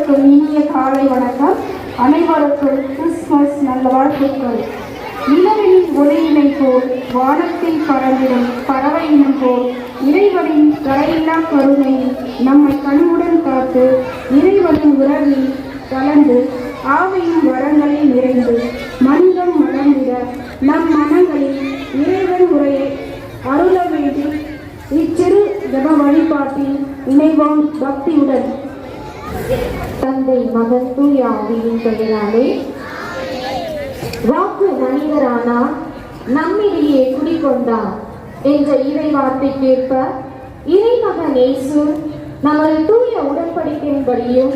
அனைவருக்கும் இனிய காலை வணக்கம். அனைவருக்கும் கிறிஸ்துமஸ் நல்ல வாழ்த்துக்கள். நிலவின் ஒளியினை போல் வானத்தில் பறந்திடும் பறவையினம் போல் இறைவனின் கரையில்லா கருணை நம்மை கண்ணுடன் காத்து இறைவனின் உறவில் கலந்து ஆவியின் வரங்களில் நிறைந்து மனிதம் மலர்ந்திட நம் மனங்களில் இறைவன் உரையை அருள வேண்டி இச்சிறு ஜப வழிபாட்டில் இணைவோம் பக்தியுடன். தந்தை மகன் தூய ஆவியின் பெயராலே. வாக்கு மனிதரானார், நம்மிடையே குடிகொண்டார் என்ற இறை வார்த்தைக்கேற்ப இறைமகன் இயேசு நமது தூய உடன்படிக்கையின்படியும்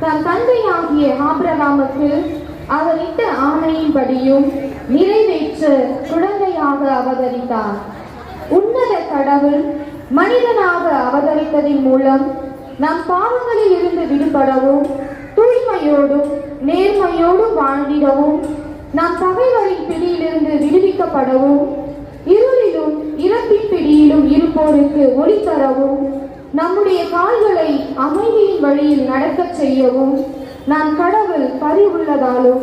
தன் தந்தையாகிய ஆபிரகாமுக்கு அவர் இட்ட ஆணையின்படியும் நிறைவேற்ற குழந்தையாக அவதரித்தார். உன்னத கடவுள் மனிதனாக அவதரித்ததின் மூலம் நம் பாவங்களில் இருந்து விடுபடவும் தூய்மையோடும் நேர்மையோடும் வாழ்ந்திடவும் நம் பகைவரின் பிடியிலிருந்து விடுவிக்கப்படவும் இருளிலும் இறப்பின் பிடியிலும் இருப்போருக்கு ஒளி தரவும் நம்முடைய கால்களை அமைதியின் வழியில் நடக்கச் செய்யவும் நாம் கடவுள் பரிவுள்ளதாலும்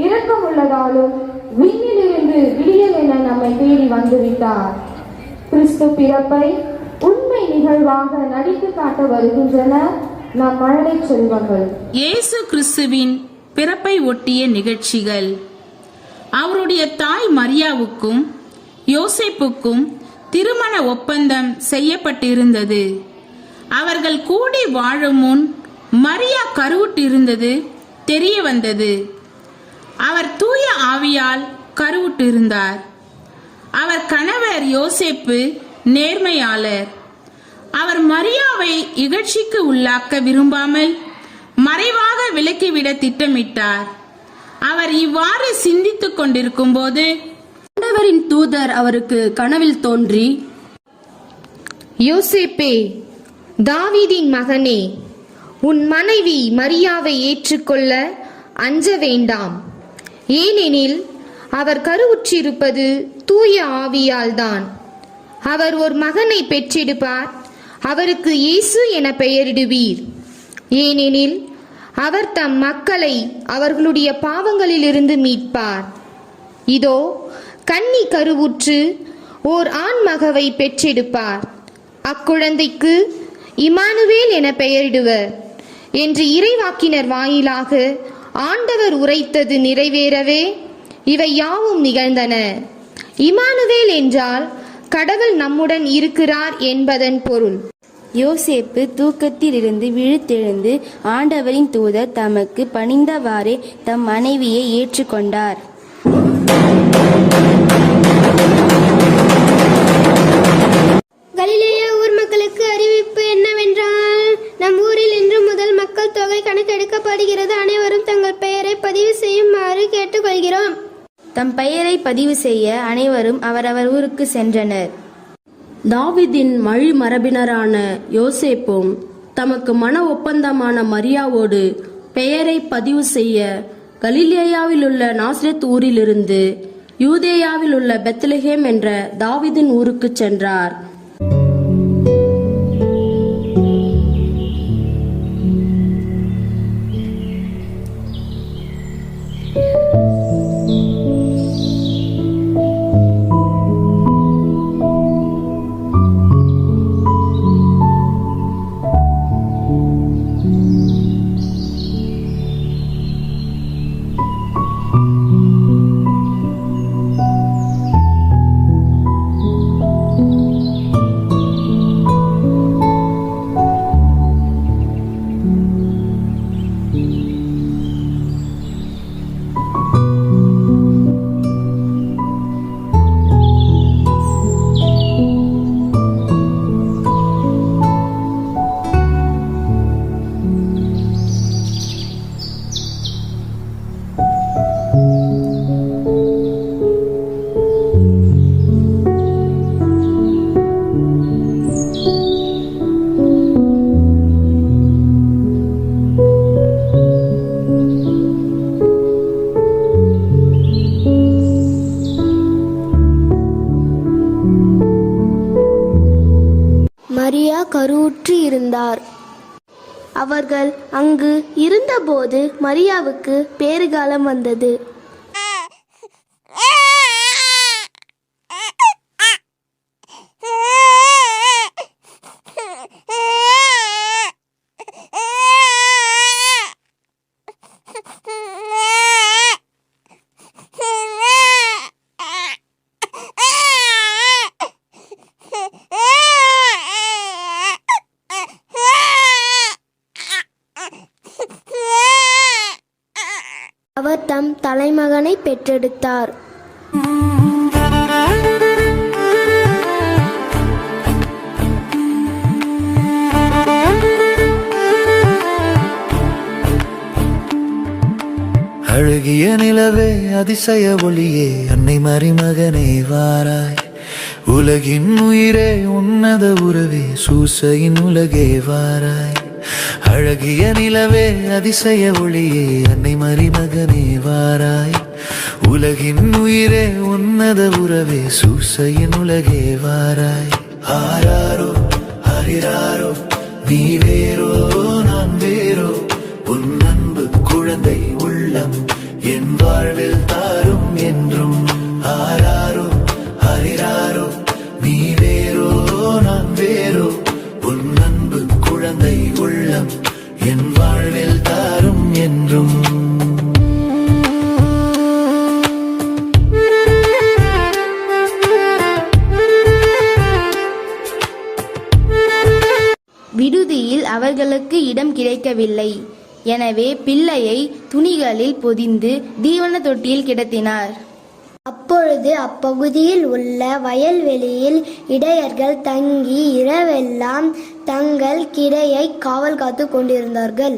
இரக்கமுள்ளதாலும் விண்ணிலிருந்து விடியல் என நம்மை தேடி வந்துவிட்டார். கிறிஸ்து பிறப்பை உண்மை நிகழ்வாக நடித்து காட்ட வருகின்றன நம் மழலை செல்வங்கள். இயேசு கிறிஸ்துவின் பிறப்பை ஒட்டிய நிகழ்ச்சிகள். அவருடைய தாய் மரியாவுக்கும் யோசேப்புக்கும் திருமண ஒப்பந்தம் செய்யப்பட்டிருந்தது. அவர்கள் கூடி வாழும் முன் மரியா கருவுற்றிருந்தது தெரிய வந்தது. அவர் தூய ஆவியால் கருவுற்றிருந்தார். அவர் கணவர் யோசேப்பு நேர்மையாளர். அவர் மரியாவை இகழ்ச்சிக்கு உள்ளாக்க விரும்பாமல் மறைவாக விலக்கிவிட திட்டமிட்டார். அவர் இவ்வாறு சிந்தித்துக் கொண்டிருக்கும் போது ஆண்டவரின் தூதர் அவருக்கு கனவில் தோன்றி, யோசேப்பே, தாவீதின் மகனே, உன் மனைவி மரியாவை ஏற்றுக்கொள்ள அஞ்ச வேண்டாம். ஏனெனில் அவர் கருவுற்றிருப்பது தூய ஆவியால் தான். அவர் ஒரு மகனை பெற்றெடுப்பார். அவருக்கு இயேசு என பெயரிடுவீர். ஏனெனில் அவர் தம் மக்களை அவர்களுடைய பாவங்களிலிருந்து மீட்பார். இதோ கன்னி கருவுற்று ஓர் ஆண் மகவை பெற்றெடுப்பார். அக்குழந்தைக்கு இமானுவேல் என பெயரிடுவர் என்று இறைவாக்கினர் வாயிலாக ஆண்டவர் உரைத்தது நிறைவேறவே இவை யாவும் நிகழ்ந்தன. இமானுவேல் என்றால் கடவுள் நம்முடன் இருக்கிறார் என்பதன் பொருள். யோசேப்பு தூக்கத்தில் இருந்து விழித்தெழுந்து ஆண்டவரின் தூதர் தமக்கு பணிந்தவாறே தம் மனைவியை ஏற்றுக்கொண்டார். கலிலேயா ஊர் மக்களுக்கு அறிவிப்பு என்னவென்றால், நம் ஊரில் இன்று முதல் மக்கள் தொகை கணக்கெடுக்கப்படுகிறது. அனைவரும் தங்கள் பெயரை பதிவு செய்யுமாறு கேட்டுக்கொள்கிறோம். தம் பெயரை பதிவு செய்ய அனைவரும் அவரவர் ஊருக்கு சென்றனர். தாவீதின் வழிமரபினரான யோசேப்பும் தமக்கு மன ஒப்பந்தமான மரியாவோடு பெயரை பதிவு செய்ய கலிலேயாவில் உள்ள நாசரேத் ஊரிலிருந்து யூதேயாவில் உள்ள பெத்லகேம் என்ற தாவீதின் ஊருக்கு சென்றார். மரியா கருவுற்று இருந்தார். அவர்கள் அங்கு இருந்தபோது மரியாவுக்கு பேறுகாலம் வந்தது. அவர் தம் தலைமகனை பெற்றெடுத்தார். அழகிய நிலவே அதிசய ஒளியே அன்னை மரிமகனே வாராய். உலகின் உயிரே உன்னத உறவே சூசையின் உலகே வாராய். அழகிய நிலவே அதிசய ஒளியே அன்னை மரிமகனே வாராய். உலகின் உயிரே உன்னத உறவே சூசையின் உலகே வாராய். ஆராரோ ஹரிராரோ நீ வேறோ நான் வேறோ உன் அன்பு குழந்தை உள்ளம் என் வாழ்வில் தாரும் என்றும். ஆராரோ ஹரிராரோ நீ வேறோ நான் வேறோ உன் அன்பு குழந்தை உள்ளம் என் வாழ்வில் தாரும் என்றும். விடுதியில் அவர்களுக்கு இடம் கிடைக்கவில்லை. எனவே பிள்ளையை துணிகளில் பொதிந்து தீவன தொட்டியில் கிடத்தினார். அப்பொழுது அப்பகுதியில் உள்ள வயல்வெளியில் இடையர்கள் தங்கி இரவெல்லாம் தங்கள் கிடையை காவல் காத்து கொண்டிருந்தார்கள்.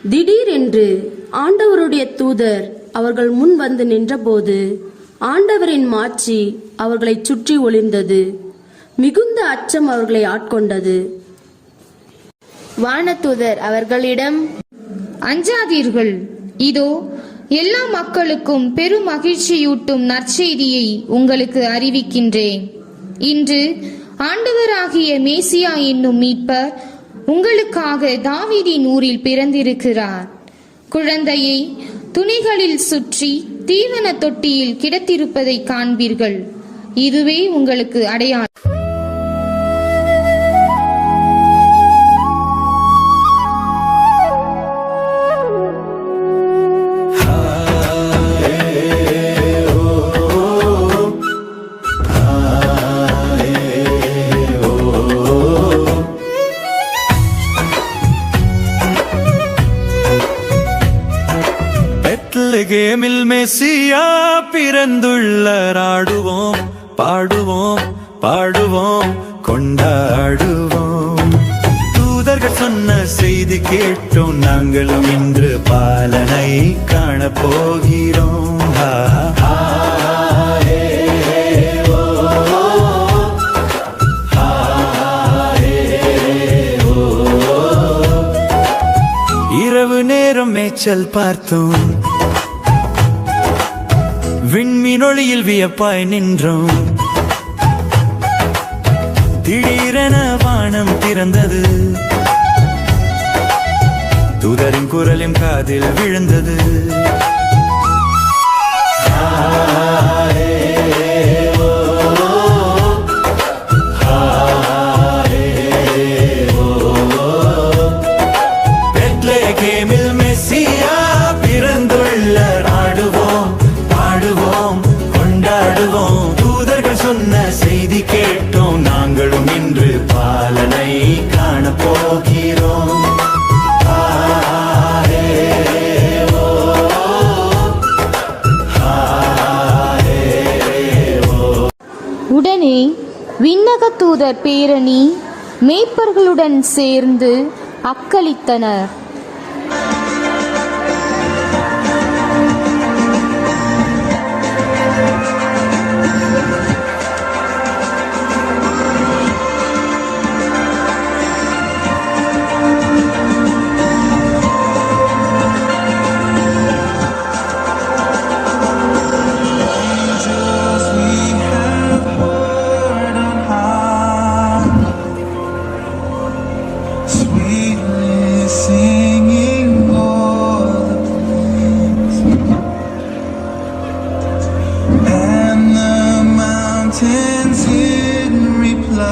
திடீரென்று ஆண்டவருடைய தூதர் அவர்கள் முன் வந்து நின்றபோது ஆண்டவரின் மாட்சி அவர்களை சுற்றி ஒளிர்ந்தது. மிகுந்த அச்சம் அவர்களை ஆட்கொண்டது. வானதூதர் அவர்களிடம், அஞ்சாதீர்கள், இதோ எல்லா மக்களுக்கும் பெரும் மகிழ்ச்சியூட்டும் நற்செய்தியை உங்களுக்கு அறிவிக்கின்றேன். இன்று ஆண்டவராகிய மேசியா என்னும் மீட்பர் உங்களுக்காக தாவீதின் ஊரில் பிறந்திருக்கிறார். குழந்தையை துணிகளில் சுற்றி தீவன தொட்டியில் கிடத்திருப்பதை காண்பீர்கள். இதுவே உங்களுக்கு அடையாளம். பெத்லகேமில் மெசியா பிறந்துள்ளார். ஆடுவோம் பாடுவோம் பாடுவோம் கொண்டாடுவோம். தூதர்கள் சொன்ன செய்தி கேட்டோம், நாங்களும் இன்று பாலனை காண போகிறோம். இரவு நேரம் மேய்ச்சல் பார்த்தோம், விண்மீனொளியில் வியப்பாய் நின்றோம். திடீரென வானம் திறந்தது, தூதரின் குரலின் காதில் விழுந்தது. பெத்லகேமில் மெசியா பிறந்துள்ளார். ஆடுவோம் பாடுவோம் கொண்டாடுவோம். தூதர்கள் சொன்ன செய்தி கேட்டோம், நாங்களும் இன்று பாலனை காண போகிறோம். உடனே விண்ணக தூதர் பேரணி மேய்ப்பர்களுடன் சேர்ந்து அக்களித்தனர். Sweet mountains in reply,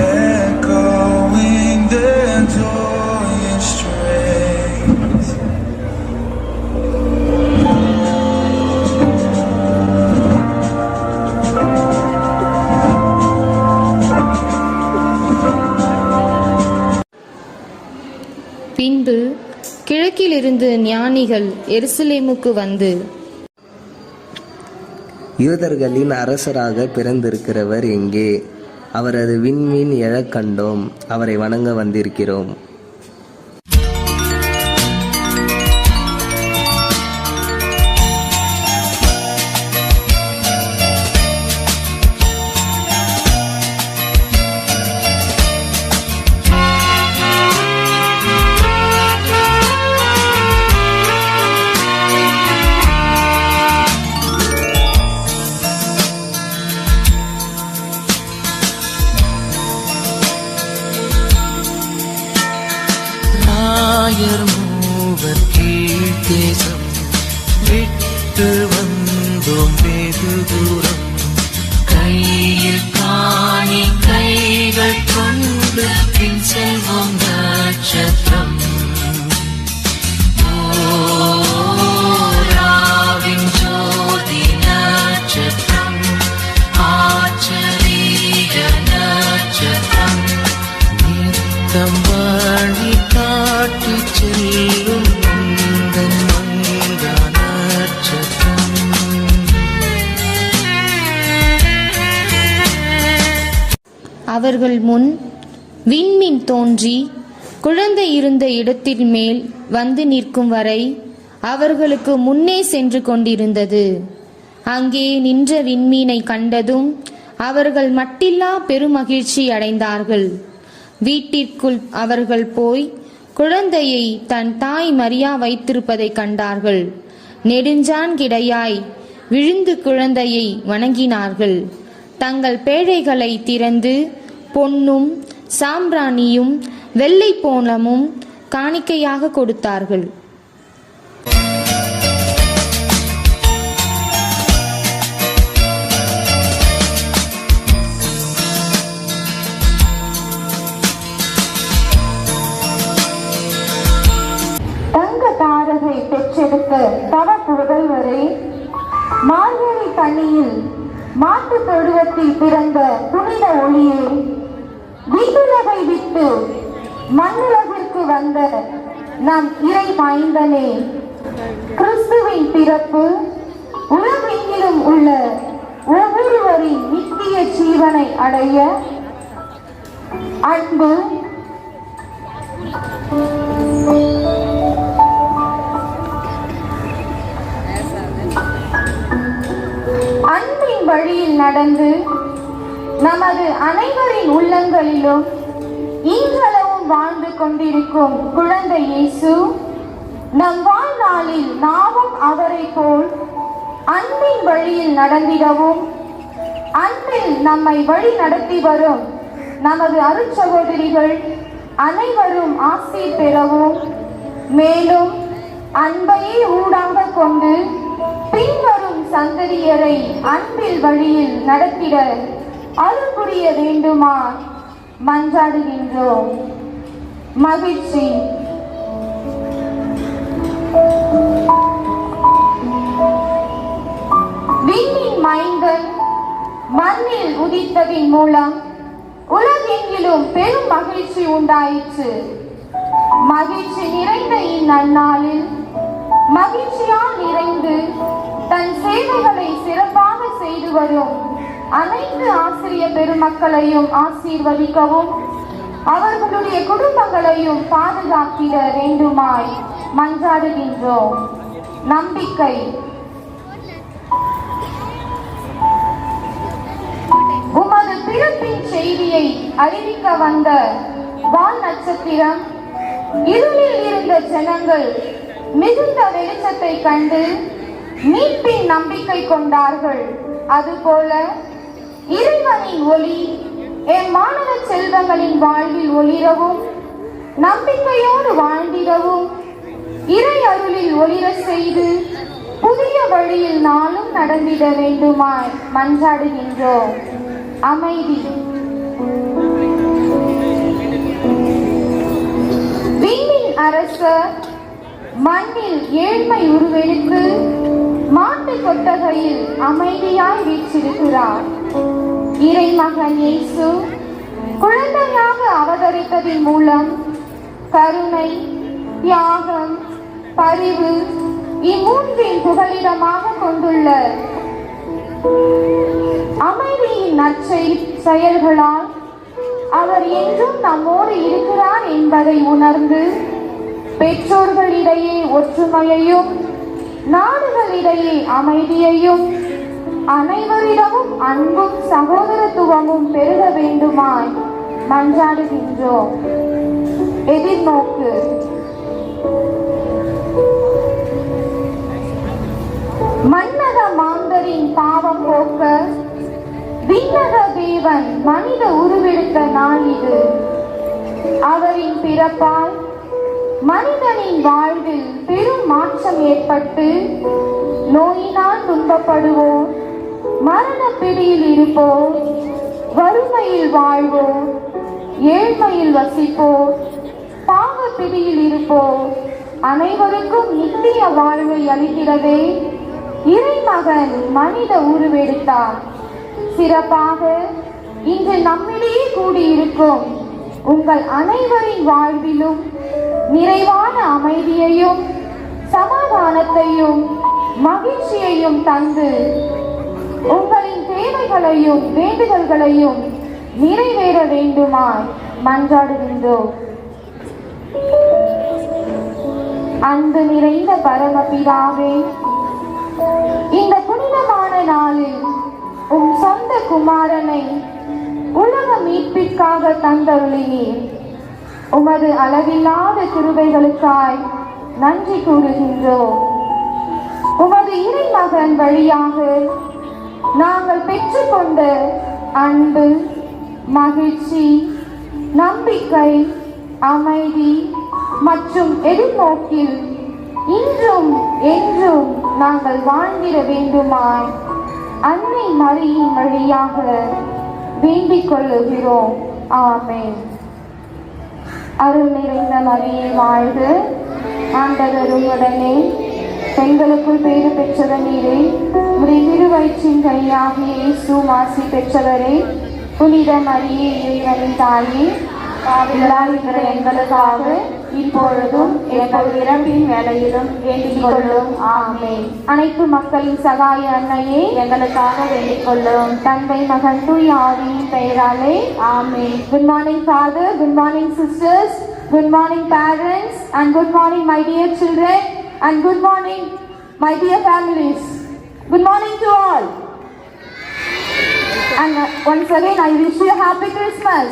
echoing their joyous strains. பின்பு கிழக்கிலிருந்து ஞானிகள் எருசலேமுக்கு வந்து, யூதர்களின் அரசராக பிறந்திருக்கிறவர் எங்கே? அவரது விண்மீன் எழக் கண்டோம், அவரை வணங்க வந்திருக்கிறோம். மூவர் கீழ் தேசம் விட்டு வந்தோம் வெகு தூரம், கையில் காணி கைகள் கொண்டு பின் செல்வோம் நட்சத்திரம். ஓராவின் ஜோதி நட்சத்திரம், ஆச்சரிய நட்சத்திரம், நித்தம் வழி காட்டி செல்லும் உந்தன் மங்கா நட்சத்திரம். அவர்கள் முன் விண்மீன் தோன்றி குழந்தை இருந்த இடத்தின் மேல் வந்து நிற்கும் வரை அவர்களுக்கு முன்னே சென்று கொண்டிருந்தது. அங்கே நின்ற விண்மீனை கண்டதும் அவர்கள் மட்டில்லா பெருமகிழ்ச்சி அடைந்தார்கள். வீட்டிற்குள் அவர்கள் போய் குழந்தையை தன் தாய் மரியா வைத்திருப்பதை கண்டார்கள். நெடுஞ்சான் கிடையாய் விழுந்து குழந்தையை வணங்கினார்கள். தங்கள் பேழைகளை திறந்து பொன்னும் சாம்பிராணியும் வெள்ளை போனமும் காணிக்கையாக கொடுத்தார்கள். தங்க தாரகை பெற்றெடுத்த தவ புதல்வரை, மார்கழி பணியில் மாட்டு தொழுவத்தில் பிறந்த புனித ஒளியே, விண்ணுலகை விட்டு மண்ணுலகிற்கு வந்த நம் இறை மைந்தனே, கிறிஸ்துவின் பிறப்பு உலகெங்கிலும் உள்ள ஒவ்வொருவரின் நித்திய ஜீவனை அடைய அன்பு, அன்பின் வழியில் நடந்து நமது அனைவரின் உள்ளங்களிலும் இன்றளவும் வாழ்ந்து கொண்டிருக்கும் குழந்தை இயேசு, நம் வாழ்நாளில் நாமும் அவரை போல் அன்பின் வழியில் நடந்திடவும், அன்பில் நம்மை வழி நடத்தி வரும் நமது அருட்சகோதரிகள் அனைவரும் ஆசீர் பெறவும், மேலும் அன்பையே ஊடாக கொண்டு பின்வரும் சந்ததியரை அன்பில் வழியில் நடத்திட அருள் புரிய வேண்டுமா மன்றாடுகின்றோம். மகிழ்ச்சி. விண்ணின் மைந்தன் மண்ணில் உதித்ததின் மூலம் உலகெங்கிலும் பெரும் மகிழ்ச்சி உண்டாயிற்று. மகிழ்ச்சி நிறைந்த இந்நன்னாளில் மகிழ்ச்சியால் நிறைந்து தன் சேவைகளை சிறப்பாக செய்து வரும் அனைத்து ஆசிரிய பெருமக்களையும் ஆசீர்வதிக்கவும், அவர்களுடைய குடும்பங்களையும் பாதுகாத்திட வேண்டுமாய் மன்றாடுகின்றோம். நம்பிக்கை. உமது பிறப்பின் செய்தியை அறிவிக்க வந்த வான் நட்சத்திரம் இருளில் இருந்த ஜனங்கள் மிகுந்த வெளிச்சத்தை கண்டு மீட்பின் நம்பிக்கை கொண்டார்கள். அதுபோல இறைவனின் ஒளி என் மாணவ செல்வங்களின் வாழ்வில் ஒளிரவும், நம்பிக்கையோடு வாழ்ந்திடவும் இறை அருளில் ஒளிர செய்து புதிய வழியில் நாளும் நடந்திட வேண்டுமாய் மன்றாடுகின்றோம். அமைதி. விண்ணின் அரசர் மண்ணில் ஏழ்மை உருவெடுத்து மாட்டு கொட்டகையில் அமைதியாய் வீற்றிருக்கிறார். இறைமகன் இயேசு குழந்தையாக அவதரித்ததின் மூலம் கருணை, தியாகம், பரிவு இம்மூன்றின் புகலிடமாக கொண்டுள்ள அமைதியின் செயல்களால் அவர் என்றும் நம்மோடு இருக்கிறார் என்பதை உணர்ந்து பெற்றோர்களிடையே ஒற்றுமையையும் நாடுகளிடையே அமைதியையும் அனைவரிடமும் அன்பும் சகோதரத்துவமும் பெருக வேண்டுமாய் மன்றாடுகின்றோம். எதிர்நோக்கு. மன்னக மாந்தரின் பாவம் போக்க விண்ணக தேவன் மனித உருவெடுத்த நாள் இது. அவரின் பிறப்பால் மனிதனின் வாழ்வில் பெரும் மாற்றம் ஏற்பட்டு நோயினால் துன்பப்படுவோர், மரண பிடியில் இருப்போர், வறுமையில் வாழ்வோர், ஏழ்மையில் வசிப்போர், பாவ பிடியில் இருப்போர் அனைவருக்கும் நித்திய வாழ்வை அளிக்கிறதே இறைமகன் மனித உருவெடுத்தார். சிறப்பாக இன்று நம்மிடையே கூடியிருக்கும் உங்கள் அனைவரின் வாழ்விலும் நிறைவான அமைதியையும் சமாதானத்தையும் மகிழ்ச்சியையும் தந்து உங்களின் தேவைகளையும் வேண்டுதல்களையும் நிறைவேற வேண்டுமாய் மன்றாடுகின்றோம். அன்பு நிறைந்த பரமபிதாவே, இந்த புனிதமான நாளில் உம் சொந்த குமாரனை உலக மீட்பிற்காக தந்தருளினீர். உமது அளவில்லாத கிருபைகளுக்காய் நன்றி கூறுகின்றோம். உமது இறைமகன் வழியாக நாங்கள் பெற்றுக்கொண்ட அன்பு, மகிழ்ச்சி, நம்பிக்கை, அமைதி மற்றும் எதிர்நோக்கில் இன்றும் என்றும் நாங்கள் வாழ்ந்திட வேண்டுமாய் அன்னை மரியின் வழியாக வேண்டிக் கொள்ளுகிறோம். ஆமென். அருள் நிறைந்த மரியே வாழ்க, ஆண்டவர் உம்முடனே, பெண்களுக்குள் பேறு பெற்றவர் நீரே, உம்முடைய திருவயிற்றின் கனியாகிய இயேசு ஆசி பெற்றவரே. புனித மரியே, இறைவனின் தாயே, பாவிகளாய் இருக்கிற எங்களுக்காக இப்பொழுதும் எங்கள் இறப்பின் வேளையிலும் வேண்டிக் கொள்ளும். ஆமென். அனைத்து மக்களின் சகாய அன்னையே, எங்களுக்காக வேண்டிக் கொள்ளும். தந்தை, மகன், தூய ஆவியின் பெயராலே. Amen. Good morning father, good morning sisters, good morning parents, and good morning my dear children, and good morning my dear families. Good morning to all. And once again I wish you a happy Christmas.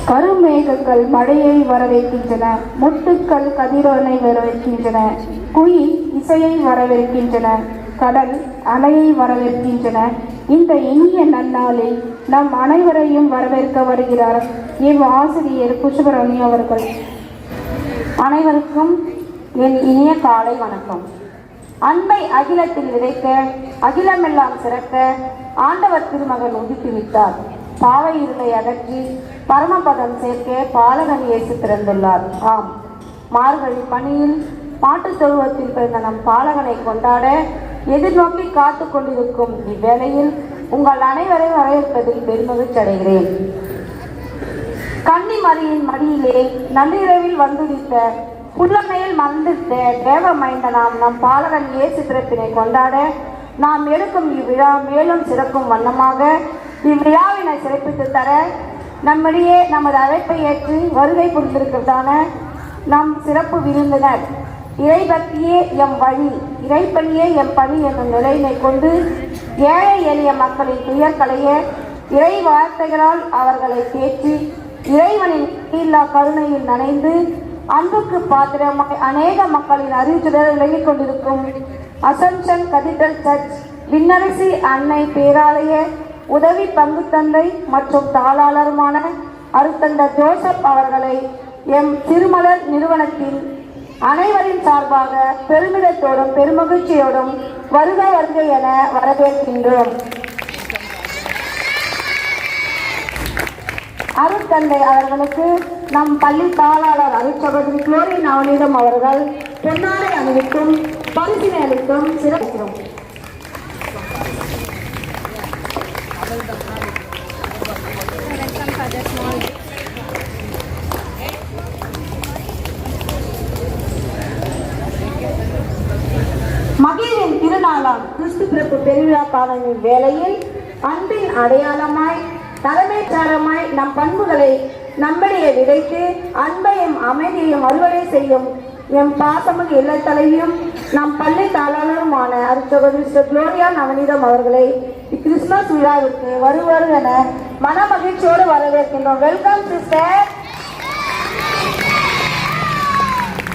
கருமேகங்கள் மழையை வரவேற்கின்றன, முட்டுக்கள் கதிரவனை வரவேற்கின்றன, குயில் இசையை வரவேற்கின்றன, கடல் அலையை வரவேற்கின்றன. இந்த இனிய நன்னாளில் நம் அனைவரையும் வரவேற்க வருகிறார் என் ஆசிரியர் புஷ்பரணி அவர்கள். அனைவருக்கும் என் இனிய காலை வணக்கம். அன்பை அகிலத்தில் விதைக்க, அகிலமெல்லாம் சிறக்க ஆண்டவர் திருமகன் உதித்துவிட்டார். பாவை இருளை அகற்றி பரமபதம் சேர்க்க பாலகன் இயேசு பிறந்துள்ளார். ஆம், மார்கழி பணியில் மாட்டுத் தொழுவத்தில் பிறந்த நம் பாலகனை கொண்டாட எதிர்நோக்கி காத்து கொண்டிருக்கும் இவ்வேளையில் உங்கள் அனைவரை வரவேற்பதில் பெருமகிழ்ச்சி அடைகிறேன். கன்னி மரியின் மடியிலே நள்ளிரவில் வந்துதித்த புல்லமையில் மறந்திருந்த தேவ மைந்தனாம் நம் பாலகன் இயேசு பிறப்பினை கொண்டாட நாம் எடுக்கும் இவ்விழா மேலும் சிறக்கும் வண்ணமாக இவ்விழாவினை சிறப்பித்து தர நம்மிடையே நமது அழைப்பை ஏற்று வருகை புரிந்திருக்கிறதான நம் சிறப்பு விருந்தினர், இறைபக்தியே எம் வழி, இறைப்பணியே எம் பணி என்னும் நிலையினை கொண்டு ஏழை எளிய மக்களின் துயர்களைய இறை வார்த்தைகளால் அவர்களை தேற்றி இறைவனின் இல்லா கருணையில் நனைந்து அன்புக்கு பாத்திரமாய் அநேக மக்களின் அறிவுச்சுடர் விலகிக் கொண்டிருக்கும் அசம்ஷன் கதீட்ரல் சர்ச் விண்ணரசி அன்னை பேராலய உதவி பங்கு தந்தை மற்றும் தாளாளருமான அருத்தந்த ஜோசப் அவர்களை எம் திருமலர் நிறுவனத்தின் அனைவரின் சார்பாக பெருமிதத்தோடும் பெருமகிழ்ச்சியோடும் வருக வருக என வரவேற்கின்றோம். அருட்தந்தை அவர்களுக்கு நம் பள்ளி தாளாளர் அருட்சகோதரி குளோரி நவநீதம் அவர்கள் பொன்னாடை அணிவிக்கும் பரிசினை அளிக்கும் சிறப்பிக்கிறோம். மகிழின் திருநாளாம் கிறிஸ்து பிறப்பு பெருவிழா காலத்தின் வேளையில் அன்பின் அடையாளமாய் தலைமைச்சாரமாய் நம் பண்புகளை நம்மிடையே விதைத்து அன்பையும் அமைதியையும் அறுவடை செய்யும் எம் பாசமிகு இல்லத் தலைவியும் நம் பள்ளி தாளாளருமான அருட்சகோதரி சிஸ்டர் குளோரியா நவநீதம் அவர்களை கிறிஸ்துமஸ் விழாவிற்கு வருவார் என மன மகிழ்ச்சியோடு வரவேற்கின்றோம். Welcome sister.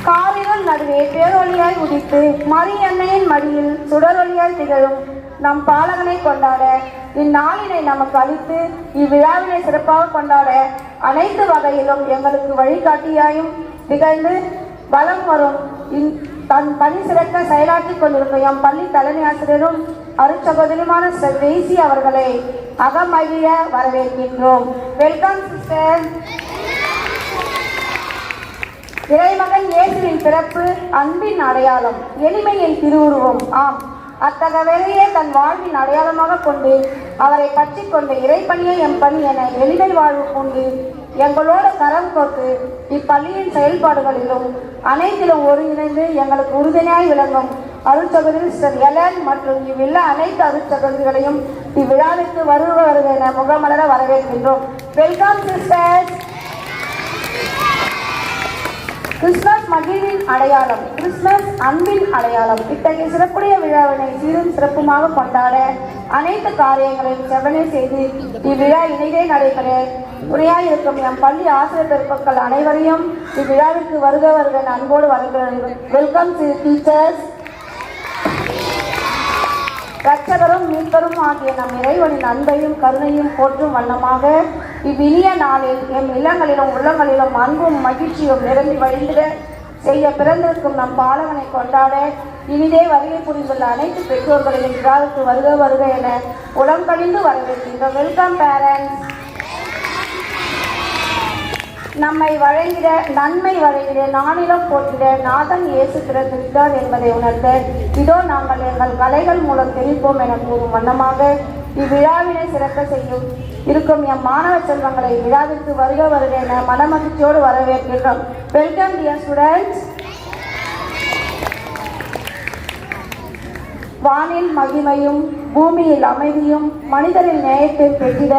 காரிருள் நடுவே பேரொழியாய் உதித்து மரியன்னையின் மடியில் சுடரொழியாய் திகழும் நம் பாலகனை கொண்டாட இந்நாளினை நமக்கு அளித்து இவ்விழாவினை சிறப்பாக கொண்டாட அனைத்து வகையிலும் எங்களுக்கு வழிகாட்டியாயும் திகழ்ந்து வலம் வரும் தன் பணி சிறக்க செயலாற்றிக் கொண்டிருக்கும் எம் பள்ளி தலைமை ஆசிரியரும் அருட்சகோதரியுமான சிஸ்டர் தேசி அவர்களை அகமகிழ வரவேற்கின்றோம். Welcome sister. இறைமகன் இயேசுவின் பிறப்பு அன்பின் அடையாளம், எளிமையின் திருவுருவம். ஆம், அத்தகைய வேலையை தன் வாழ்வின் அடையாளமாக கொண்டு அவரை பற்றி கொண்டு இறைப்பணியை எம் பணி என எளிமை வாழ்வு கொண்டு எங்களோடு கரம் கோர்த்து இப்பள்ளியின் செயல்பாடுகளிலும் அனைத்திலும் ஒருங்கிணைந்து எங்களுக்கு உறுதுணையாய் விளங்கும் அருட்சகோதரி சிஸ்டர் எலன் மற்றும் இவ்வில்ல அனைத்து அருட்சகோதரிகளையும் இவ்விழாவிற்கு வருக என முகமலர வரவேற்கின்றோம். Welcome sister. கிறிஸ்துமஸ் மகிழ்வின் அடையாளம், கிறிஸ்துமஸ் அன்பின் அடையாளம். இத்தகைய சிறப்புடைய விழாவினை சீரும் சிறப்புமாக கொண்டாட அனைத்து காரியங்களையும் செவ்வனே செய்து இவ்விழா இணையே நடைபெற உரையாயிருக்கும் எம் பள்ளி ஆசிரியர் பெருமக்கள் அனைவரையும் இவ்விழாவிற்கு வருக வருக அன்போடு வரவேற்கிறோம். Welcome teachers. இரட்சகரும் மீட்பரும் ஆகிய நம் இறைவனின் அன்பையும் கருணையும் போற்றும் வண்ணமாக இவ்வினிய நாளில் எம் இல்லங்களிலும் உள்ளங்களிலும் அன்பும் மகிழ்ச்சியும் நிரம்பி வழிந்திட செய்ய பிறந்திருக்கும் நம் பாலகனை கொண்டாட இனிதே வருகை புரிந்துள்ள அனைத்து பெற்றோர்களையும் விழாவுக்கு வருக வருக என உளம் கழிந்து வரவேற்கின்றோம். Welcome parents. நம்மை வழங்கிட நன்மை வழங்கிட நானிலம் போற்றிட நாதன் இயேசு பிறந்திருக்கிறார் என்பதை உணர்த்த இதோ நாங்கள் எங்கள் கலைகள் மூலம் தெரிவிப்போம் என கூறும் வண்ணமாக இவ்விழாவினை சிறக்க செய்யும் இருக்கும் எம் மாணவ செல்வங்களை விழாவிற்கு வருக வருக என மனமகிழ்ச்சியோடு வரவேற்கின்றோம். Welcome dear students. வானில் மகிமையும் பூமியில் அமைதியும் மனிதரின் நேயத்தை பெற்றிட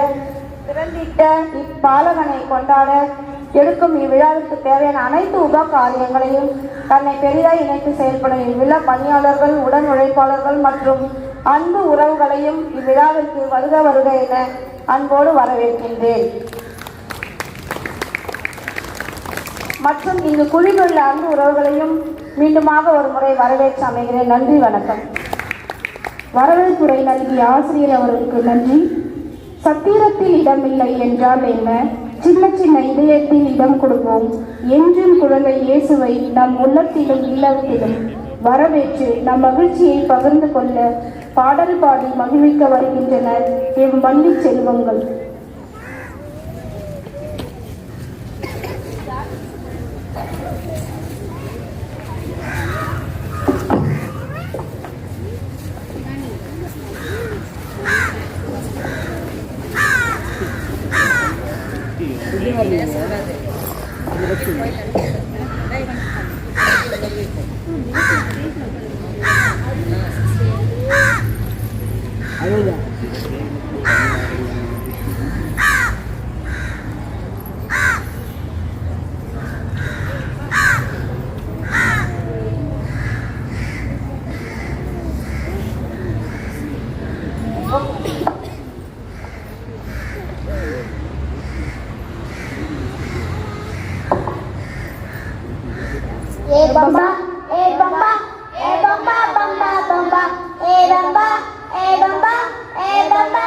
திறந்திட்ட இப்பாலகனை கொண்டாட எடுக்கும் இவ்விழாவிற்கு தேவையான அனைத்து உப காரியங்களையும் தன்னை பெரிதாய் இணைத்து செயல்படும் இவ்விழா பணியாளர்கள், உடன் உழைப்பாளர்கள் மற்றும் அன்பு உறவுகளையும் இவ்விழாவிற்கு வருக வருக என அன்போடு வரவேற்கின்றேன். மற்றும் இங்கு குழுவிலுள்ள அன்பு உறவுகளையும் மீண்டுமாக ஒரு முறை வரவேற்று அமைகிறேன். நன்றி, வணக்கம். வரவேற்புரை நல்கிய ஆசிரியர் அவர்களுக்கு நன்றி. சத்திரத்தில் இடமில்லை என்றால் என்ன? சின்ன சின்ன இதயத்தில் இடம் கொடுப்போம். என்றும் குழந்தை இயேசுவை நம் உள்ளத்திலும் இல்லத்திலும் வரவேற்று நம் மகிழ்ச்சியை பகிர்ந்து கொள்ள பாடல் பாடி மகிழ்விக்க வருகின்றனர் எம் பள்ளி செல்வங்கள். Bamba, bamba, bamba, bamba, bamba, bamba, bamba, bamba.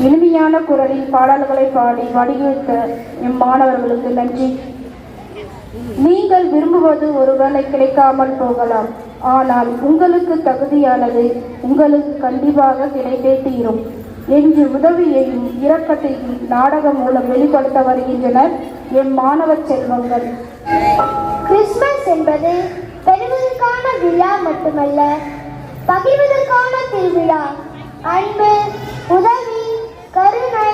இனிமையான குரலில் பாடல்களை பாடி வடிவமைத்த இம்மாணவர்களுக்கு நன்றி. நீங்கள் விரும்புவது ஒருவேளை கிடைக்காமல் போகலாம், ஆனால் உங்களுக்கு தகுதியானது உங்களுக்கு கண்டிப்பாக கிடைத்தே தீரும் என்று உதவியையும் இரக்கத்தையும் நாடகம் மூலம் வெளிப்படுத்த வருகின்றனர் எம் மாணவ செல்வங்கள். கிறிஸ்துமஸ் என்பது பெறுவதற்கான விழா மட்டுமல்ல, பகிர்வதற்கான திருவிழா. அன்பு, உதவி, கருணை,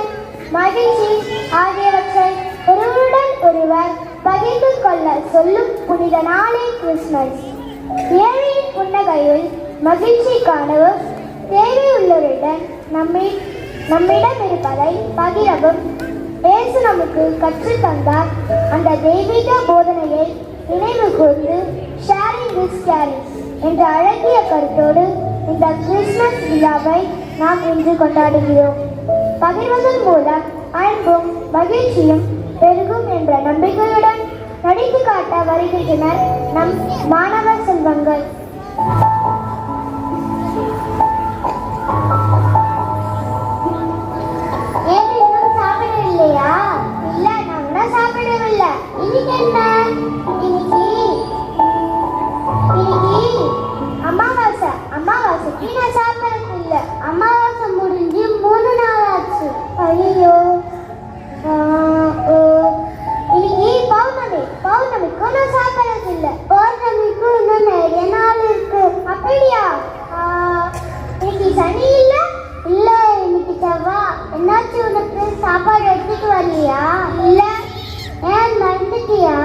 மகிழ்ச்சி ஆகியவற்றை ஒருவருடன் ஒருவர் பகிர்ந்து கொள்ள சொல்லும் புனித நாளே கிறிஸ்துமஸ். ஏழையின் புன்னகையில் மகிழ்ச்சி காணவும் தேவையுள்ளவருடன் நம்மிடம் இருப்பதை பகிரவும் இயேசு நமக்கு கற்றுத் தந்தார். அந்த தெய்வீக போதனையை நினைவு கூர்ந்து ஷேரிங் இஸ் கேரிங் என்ற அழகிய கருத்தோடு இந்த கிறிஸ்துமஸ் விழாவை நாம் இன்று கொண்டாடுகிறோம். பகிர்வதன் மூலம் அன்பும் மகிழ்ச்சியும் பெருகும் என்ற நம்பிக்கையுடன் நடித்து காட்ட வருகின்றனர் நம் மாணவ செல்வங்கள். ஏன் இன்னும் சாப்பிடவில்லையா? இல்ல, நான் சாப்பிடவில்லை. இன்னைக்கு என்ன? இன்னைக்கு அமாவாசைக்கு நான் சாப்பிடறது இல்லை. அமாவாசை முடிஞ்சு 3 நாள் ஆச்சு. ஐயோ, இன்னைக்கு பௌர்ணமிக்கும் நான் சாப்பிடறது இல்லை. பௌர்ணமிக்கும் இன்னும் நிறைய நாள் இருக்கு. அப்படியா? இன்னைக்கு சனி இல்ல? இல்ல, இன்னைக்கு செவ்வாய். என்னாச்சு உனக்கு? சாப்பாடு எடுத்துட்டு வரலையா? இல்ல. ஏன் மறந்துட்டியா?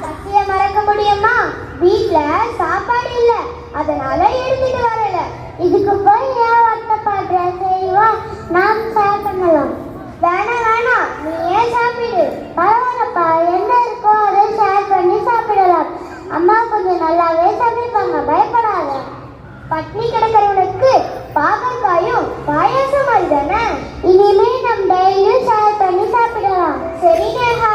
பசிய மறக்க முடியுமா? வீட்ல சாப்பாடு இல்ல, அதனால எடுத்துட்டு வரல. இதுக்கு போய் ஏன் வருத்தப்படுற? செய்வா, நாம் ஷேர் பண்ணலாம். வேணாம், நீ ஏன் சாப்பிடு. பரவாயில்லப்பா, என்ன இருக்கோ அதை ஷேர் பண்ணி சாப்பிடலாம். அம்மா கொஞ்சம் நல்லாவே சமைப்பாங்க, பயப்படாத. பட்னி கிடக்கிறவனுக்கு பாகற்காயும் பாயாசம் மாதிரி தானே. இனிமே நம்ம டெய்லியும் ஷேர் பண்ணி சாப்பிடலாம். சரி நேஹா.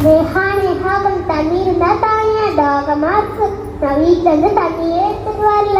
நேஹா கொஞ்சம் தண்ணி இருந்தா தாங்க, தாகமா இருக்கு. நான் வீட்டுல இருந்து தண்ணியே எடுத்துட்டு வரல.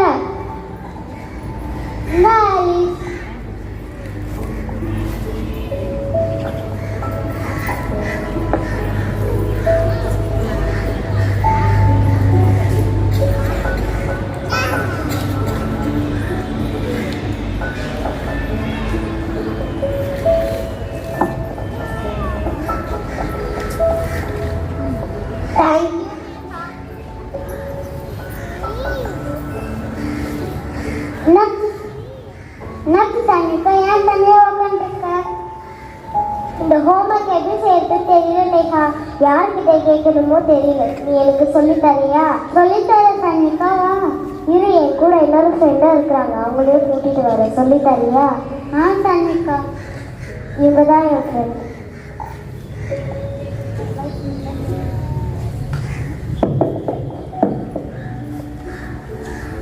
இந்த ஹோம்ஒர்க் எப்படி செய்யறது தெரியல நேஹா. யார்கிட்ட கேட்கணுமோ தெரியல. நீ எனக்கு சொல்லித்தரியா? சொல்லித்தர சன்னிகா. வா, இரு, என் கூட எல்லாரும் ஃப்ரெண்டா இருக்கிறாங்க, அவங்களையும் கூட்டிட்டு வர. சொல்லித்தரியா? சன்னிகா, இவங்க தான் என் ஃப்ரெண்ட்.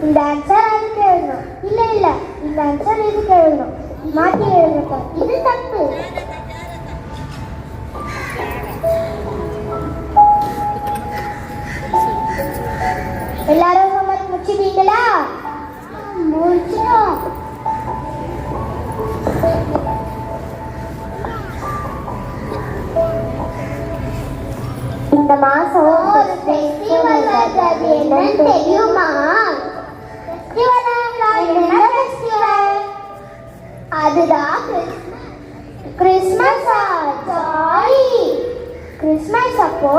இந்த ஆன்சர் அதுக்கு எழுதணும். இல்ல, இந்த ஆன்சர் இதுக்கு எழுதணும். மாற்றி எழுதணும். இது தப்பு. எல்லாரும் ஹோம்ஒர்க் முடிச்சிட்டீங்களா? முடிச்சிட்டோம். இந்த மாசம் ஒரு ஃபெஸ்டிவல் வருது. என்னன்னு தெரியுமா? அதுதான் கிறிஸ்மஸ். ஜாலி. கிறிஸ்மஸ் அப்போ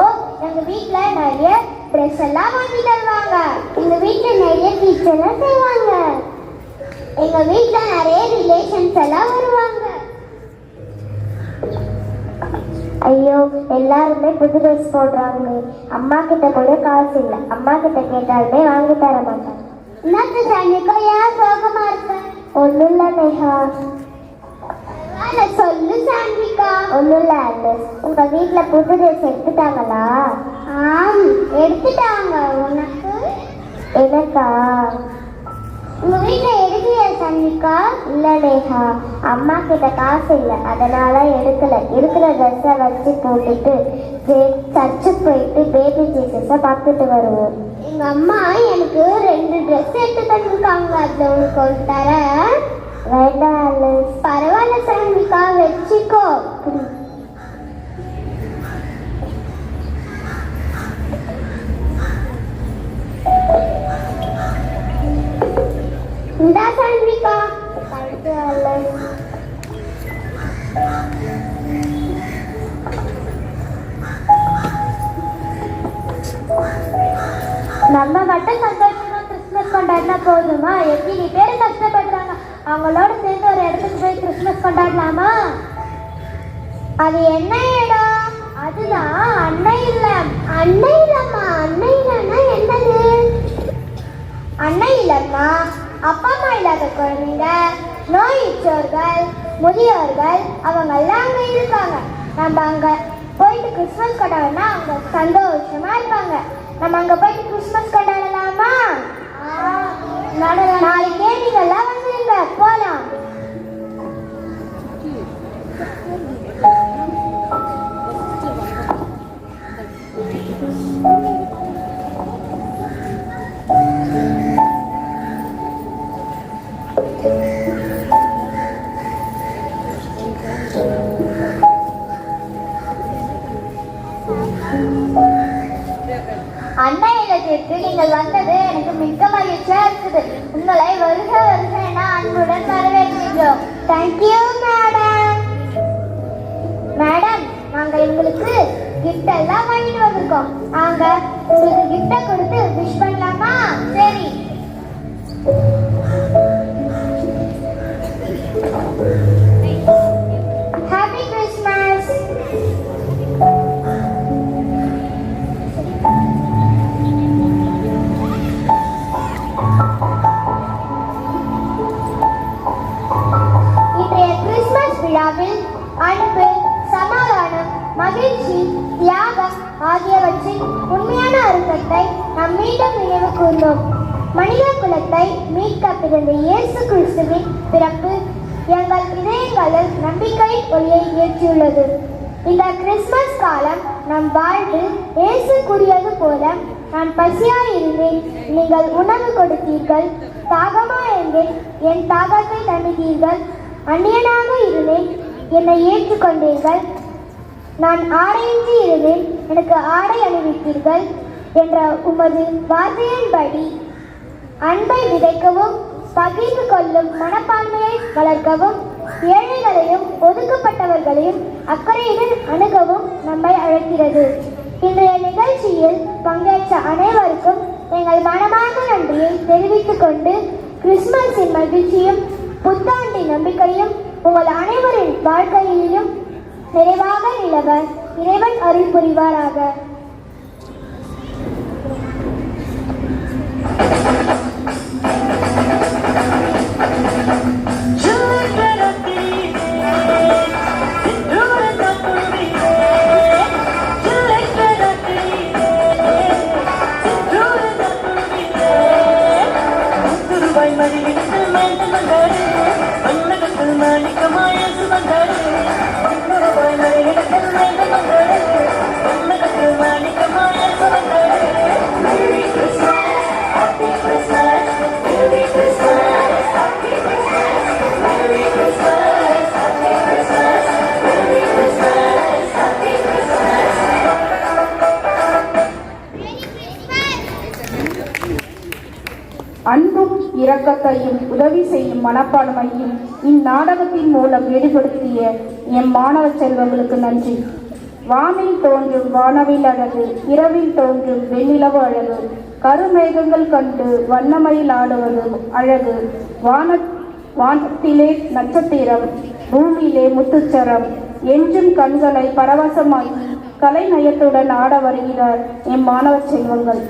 எங்க வீட்ல நிறைய ட்ரெஸ் எல்லாம் வாங்கி தருவாங்க. எங்க வீட்ல நிறைய ஸ்வீட்ஸ் எல்லாம் செய்வாங்க. எங்க வீட்ல நிறைய ரிலேஷன்ஸ் எல்லாம் வருவாங்க. ஐயோ, எல்லாருமே புது ட்ரெஸ் போடுறாங்க. அம்மா கிட்ட கூட காசு இல்லை. அம்மா கிட்ட கேட்டாலுமே வாங்கி தர மாட்டாங்க. என்னத்து சனிக்கா, ஏன் சோகமா இருக்க? ஒன்றும் இல்லை நேஹா. சொல்லு சாந்திகா. ஒன்றும் இல்லை, உங்க வீட்டில் புது ட்ரெஸ் எடுத்துட்டாங்களா? ஆம், எடுத்துட்டாங்க. உனக்கு? எனக்கா? உங்க வீட்டுல எடுக்கலையா சன்னிகா? இல்ல ரேகா, அம்மா கிட்ட காசு இல்லை, அதனால எடுக்கல. இருக்கிற ட்ரெஸ்ஸை வச்சு போட்டுட்டு சர்ச்சுக்கு போயிட்டு பேபி ஜீசஸை பார்த்துட்டு வருவோம். எங்க அம்மா எனக்கு 2 ட்ரெஸ் எடுத்து தந்துருக்காங்க. அதுல உனக்கு ஒரு தர வேண்டாம். பரவாயில்ல சன்னிகா, வச்சுக்கோ. இந்தா சான்விகா. நம்ம மட்டும் சந்தோஷமா கிறிஸ்துமஸ் கொண்டாடினா போதுமா? எத்தனை பேர் கஷ்டப்படுறாங்க, அவங்களோட சேர்ந்து ஒரு இடத்துக்கு போய் கிறிஸ்துமஸ் கொண்டாடலாமா? அது என்ன இடம்? அதுதான் அன்னை இல்லம். அன்னை இல்லம்மா? அன்னை இல்லம்னா என்னது? அன்னை இல்லம்மா அப்பா அம்மா இல்லாத குழந்தைங்க, நோயுற்றோர்கள், முதியோர்கள், அவங்க எல்லாம் அங்க இருக்காங்க. நம்ம அங்க போயிட்டு கிறிஸ்துமஸ் கொண்டாடனா அவங்க சந்தோஷமா இருப்பாங்க. நம்ம அங்க போயிட்டு கிறிஸ்துமஸ் கொண்டாடலாமா? நாளைக்கே நீங்க எல்லாம் வந்துருங்க, போலாம். அன்னை இல்லத்திற்கு நீங்கள் வந்தது எனக்கு மிக்க மகிழ்ச்சியா இருக்குது. உங்களை வருக வருக என அன்புடன் வரவேற்கின்றோம். Thank you madam. மேடம், நாங்கள் உங்களுக்கு கிஃப்ட் எல்லாம் வாங்கிட்டு வந்திருக்கோம். நாங்க உங்களுக்கு கிஃப்ட கொடுத்து விஷ் பண்ணலாமா? சரி. Happy Christmas. விழாவில் அன்பு, சமாதானம், மகிழ்ச்சி, தியாகம் ஆகியவற்றின் உண்மையான அர்த்தத்தை நாம் மீண்டும் நினைவு கூர்ந்தோம். மனித குலத்தை மீட்க பிறந்த இயேசு கிறிஸ்துவின் பிறப்பு எங்கள் இதயங்களில் நம்பிக்கையின் ஒளியை ஏற்றியுள்ளது. இந்த கிறிஸ்துமஸ் காலம் நம் வாழ்வில் இயேசு கூறியது போல, நான் பசியாயிருந்தேன், நீங்கள் உணவு கொடுத்தீர்கள், தாகமாயிருந்தேன், என் தாகத்தை தணித்தீர்கள், அந்நியனாக இருந்தேன், என்னை ஏற்றுக்கொண்டீர்கள், நான் ஆடையின்றி இருந்தேன், எனக்கு ஆடை அணிவித்தீர்கள் என்ற உமது வார்த்தையின்படி அன்பை விதைக்கவும் பகிர்ந்து கொள்ளும் மனப்பான்மையை வளர்க்கவும் ஏழைகளையும் ஒதுக்கப்பட்டவர்களையும் அக்கறையுடன் அணுகவும் நம்மை அழைக்கிறது. இன்றைய நிகழ்ச்சியில் பங்கேற்ற அனைவருக்கும் எங்கள் மனமார்ந்த நன்றியை தெரிவித்துக் கொண்டு கிறிஸ்துமஸின் மகிழ்ச்சியும் புத்தாண்டின் நம்பிக்கையும் உங்கள் அனைவரின் வாழ்க்கையிலும் நிறைவாக நிலவ இறைவன் அருள் புரிவாராக. அன்பும் இரக்கத்தையும் உதவி செய்யும் மனப்பான்மையும் இந்நாடகத்தின் மூலம் வெளிப்படுத்திய எம் மாணவ செல்வங்களுக்கு நன்றி. வானில் தோன்றும் வானவில் அழகு, இரவில் தோன்றும் வெண்ணிலவு அழகு, கருமேகங்கள் கண்டு வண்ணமயில் ஆடுவது அழகு, வானத்திலே நட்சத்திரம், பூமியிலே முத்துச்சரம் என்றும் கண்களை பரவசமாக்கி கலை நயத்துடன் ஆட வருகிறார் எம் மாணவ செல்வங்கள்.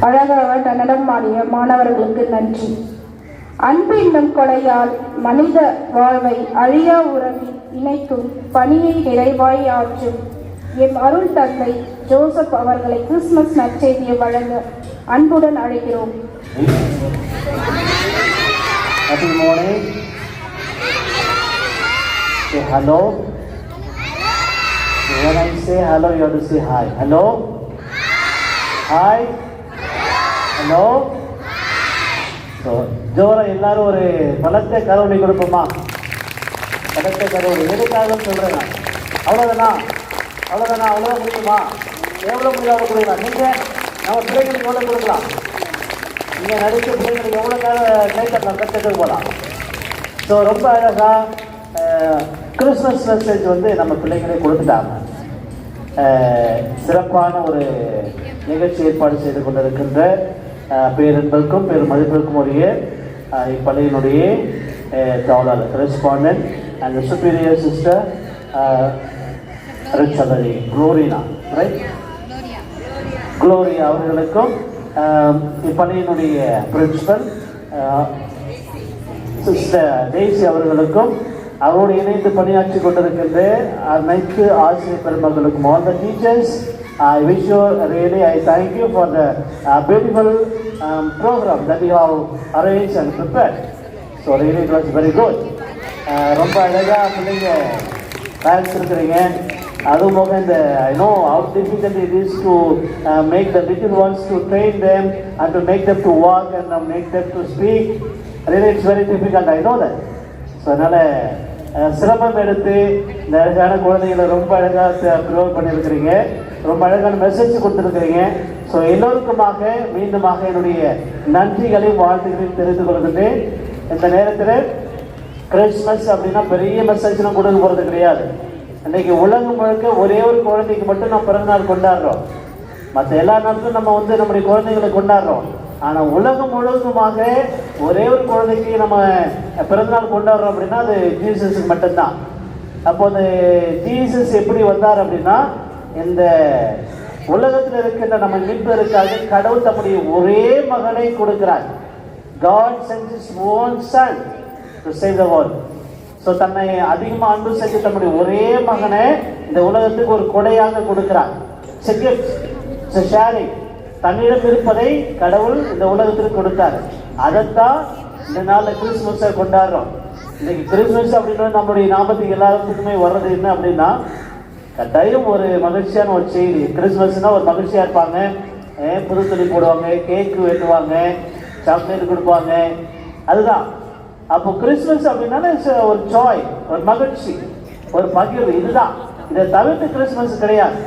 அழகாக நடனமாடிய மாணவர்களுக்கு நன்றி. அன்பு என்னும் கொடையால் மனித வாழ்வை அழியா உறவில் இணைக்கும் பணியை நிறைவாய் ஆற்றும் எம் அருள் தந்தை ஜோசப் அவர்களை கிறிஸ்துமஸ் நற்செய்தியை வழங்க அன்புடன் அழைக்கிறோம். Happy morning. Say hello. When I say hello, you have to say hi. Hello. Hi. Hello. So, ஜோரா எல்லாரும் ஒரு பலத்தை கரவணை கொடுப்போமா? பலத்தை கரவணை எதுக்காக சொல்றேன்? அவ்வளோதானா? அவ்வளோ முடியுமா? எவ்வளோ முடியாத கொடுக்கலாம்? நீங்கள் நம்ம பிள்ளைங்களுக்கு எவ்வளோ கொடுக்கலாம்? நீங்கள் நடித்த பிள்ளைங்களுக்கு எவ்வளோக்காக கைத்தட்டலாம், கற்றுட்டு போகலாம். ஸோ ரொம்ப அழகாக கிறிஸ்மஸ் மெசேஜ் வந்து நம்ம பிள்ளைங்களே கொடுத்துட்டாங்க. சிறப்பான ஒரு நிகழ்ச்சி ஏற்பாடு செய்து கொண்டிருக்கின்ற பேரன்புக்கும் பெரும் மதிப்பிற்கும் உரிய இப்பள்ளியினுடைய தாளர் கரஸ்பாண்டன்ட் அண்ட் சுப்பீரியர் சிஸ்டர் ரிச்சலரி குளோரினா ரைட் குளோரியா அவர்களுக்கும் இப்பள்ளியினுடைய பிரின்சிபல் சிஸ்டர் டெய்சி அவர்களுக்கும் அவரோடு இணைந்து பணியாற்றி கொண்டிருக்கின்ற அனைத்து ஆசிரியர் பெருமக்களுக்கும் all the teachers, I wish you really, I thank you for the beautiful program that you have arranged and prepared. So really it was very good. ரொம்ப அழகாக பிள்ளைங்க பேரண்ட்ஸ் இருக்கிறீங்க. அதுவும் போக இந்த I know how difficult it is to make the little ones to train them and to make them to walk and make them to speak. Really it's very difficult, I know that. So அதனால் சிரமம் எடுத்து இந்த அழகான குழந்தைகளை ரொம்ப அழகாக ப்ரிவர்ட் பண்ணியிருக்கிறீங்க. ரொம்ப அழகான மெசேஜ் கொடுத்துருக்கிறீங்க. ஸோ எல்லோருக்குமாக மீண்டுமாக என்னுடைய நன்றிகளையும் வாழ்த்துக்களையும் தெரிந்து கொள்கின்றேன். இந்த நேரத்தில் கிறிஸ்மஸ் அப்படின்னா பெரிய மெசேஜ்லாம் கொடுக்க போகிறது கிடையாது. இன்றைக்கி உலகம் முழுக்க ஒரே ஒரு குழந்தைக்கு மட்டும் நம்ம பிறந்தநாள் கொண்டாடுறோம். மற்ற எல்லா நாட்களும் நம்ம வந்து நம்முடைய குழந்தைகளை கொண்டாடுறோம். ஆனால் உலகம் முழுவதுமாக ஒரே ஒரு குழந்தைக்கு நம்ம பிறந்தநாள் கொண்டாடுறோம் அப்படின்னா அது ஜீசஸுக்கு மட்டும்தான். அப்போ அந்த ஜீசஸ் எப்படி வந்தார் அப்படின்னா இந்த உலகத்தில் இருக்கின்ற நம்ம மீட்பதற்காக கடவுள் தம்முடைய ஒரே மகனை கொடுக்கிறார். God sent his own son to save the world. So தன்னை அதிகமாக அன்பு செஞ்சு தம்முடைய ஒரே மகனை இந்த உலகத்துக்கு ஒரு கொடையாக கொடுக்கிறார். ஷேரிங் தன்னிடம் இருப்பதை கடவுள் இந்த உலகத்திற்கு கொடுத்தார். அதைத்தான் இந்த நாளில் கிறிஸ்துமஸை கொண்டாடுறோம். இன்னைக்கு கிறிஸ்துமஸ் அப்படின்னா நம்முடைய நாமத்துக்கு எல்லாத்துக்குமே வர்றது என்ன அப்படின்னா கட்டாயம் ஒரு மகிழ்ச்சியான ஒரு செய்தி. கிறிஸ்துமஸ்னா ஒரு மகிழ்ச்சியாக இருப்பாங்க, புது துணி போடுவாங்க, கேக்கு வெட்டுவாங்க, சாக்லேட் கொடுப்பாங்க, அதுதான். அப்போ கிறிஸ்துமஸ் அப்படின்னா ஒரு ஜாய், ஒரு மகிழ்ச்சி, ஒரு பகிர்வு, இதுதான். இதை தவிர்த்து கிறிஸ்துமஸ் கிடையாது.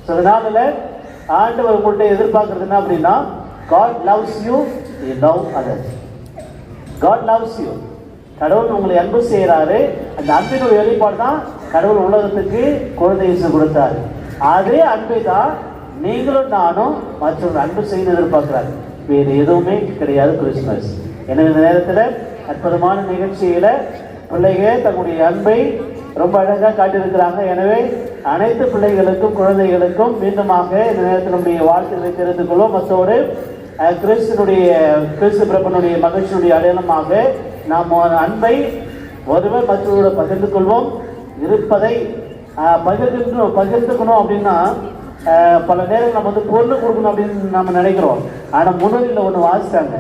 ஸோ அதனால ஆண்டவர் உங்கள்கிட்ட எதிர்பார்க்கறது என்ன அப்படின்னா God loves you, you love others. God loves you. கடவுள் உங்களை அன்பு செய்கிறாரு. அந்த அன்பினுடைய வெளிப்பாடு தான் கடவுள் உலகத்துக்கு குழந்தை இயேசு கொடுத்தாரு. அதே அன்பை தான் நீங்களும் நானும் மற்றவர்கள் அன்பு செய்து எதிர்பார்க்கிறாரு. வேறு எதுவுமே கிடையாது கிறிஸ்துமஸ். எனவே இந்த நேரத்தில் அற்புதமான நிகழ்ச்சியில் பிள்ளைகள் தங்களுடைய அன்பை ரொம்ப அழகாக காட்டியிருக்கிறாங்க. எனவே அனைத்து பிள்ளைகளுக்கும் குழந்தைகளுக்கும் மீண்டுமாக இந்த நேரத்தில் நம்முடைய வாழ்த்துக்களை தெரிந்து கொள்வோம். மற்றோடு கிறிஸ்து பிறப்பனுடைய மகிழ்ச்சியுடைய அடையாளமாக நாம் அன்பை ஒருவர் மற்றவரோடு பகிர்ந்து கொள்வோம். இருப்பதை பகிர்ந்துக்கணும் அப்படின்னா பல நேரம் நம்ம வந்து பொருள் கொடுக்கணும் அப்படின்னு நம்ம நினைக்கிறோம். ஆனால் முன்னோரில் ஒன்று வாசித்தாங்க,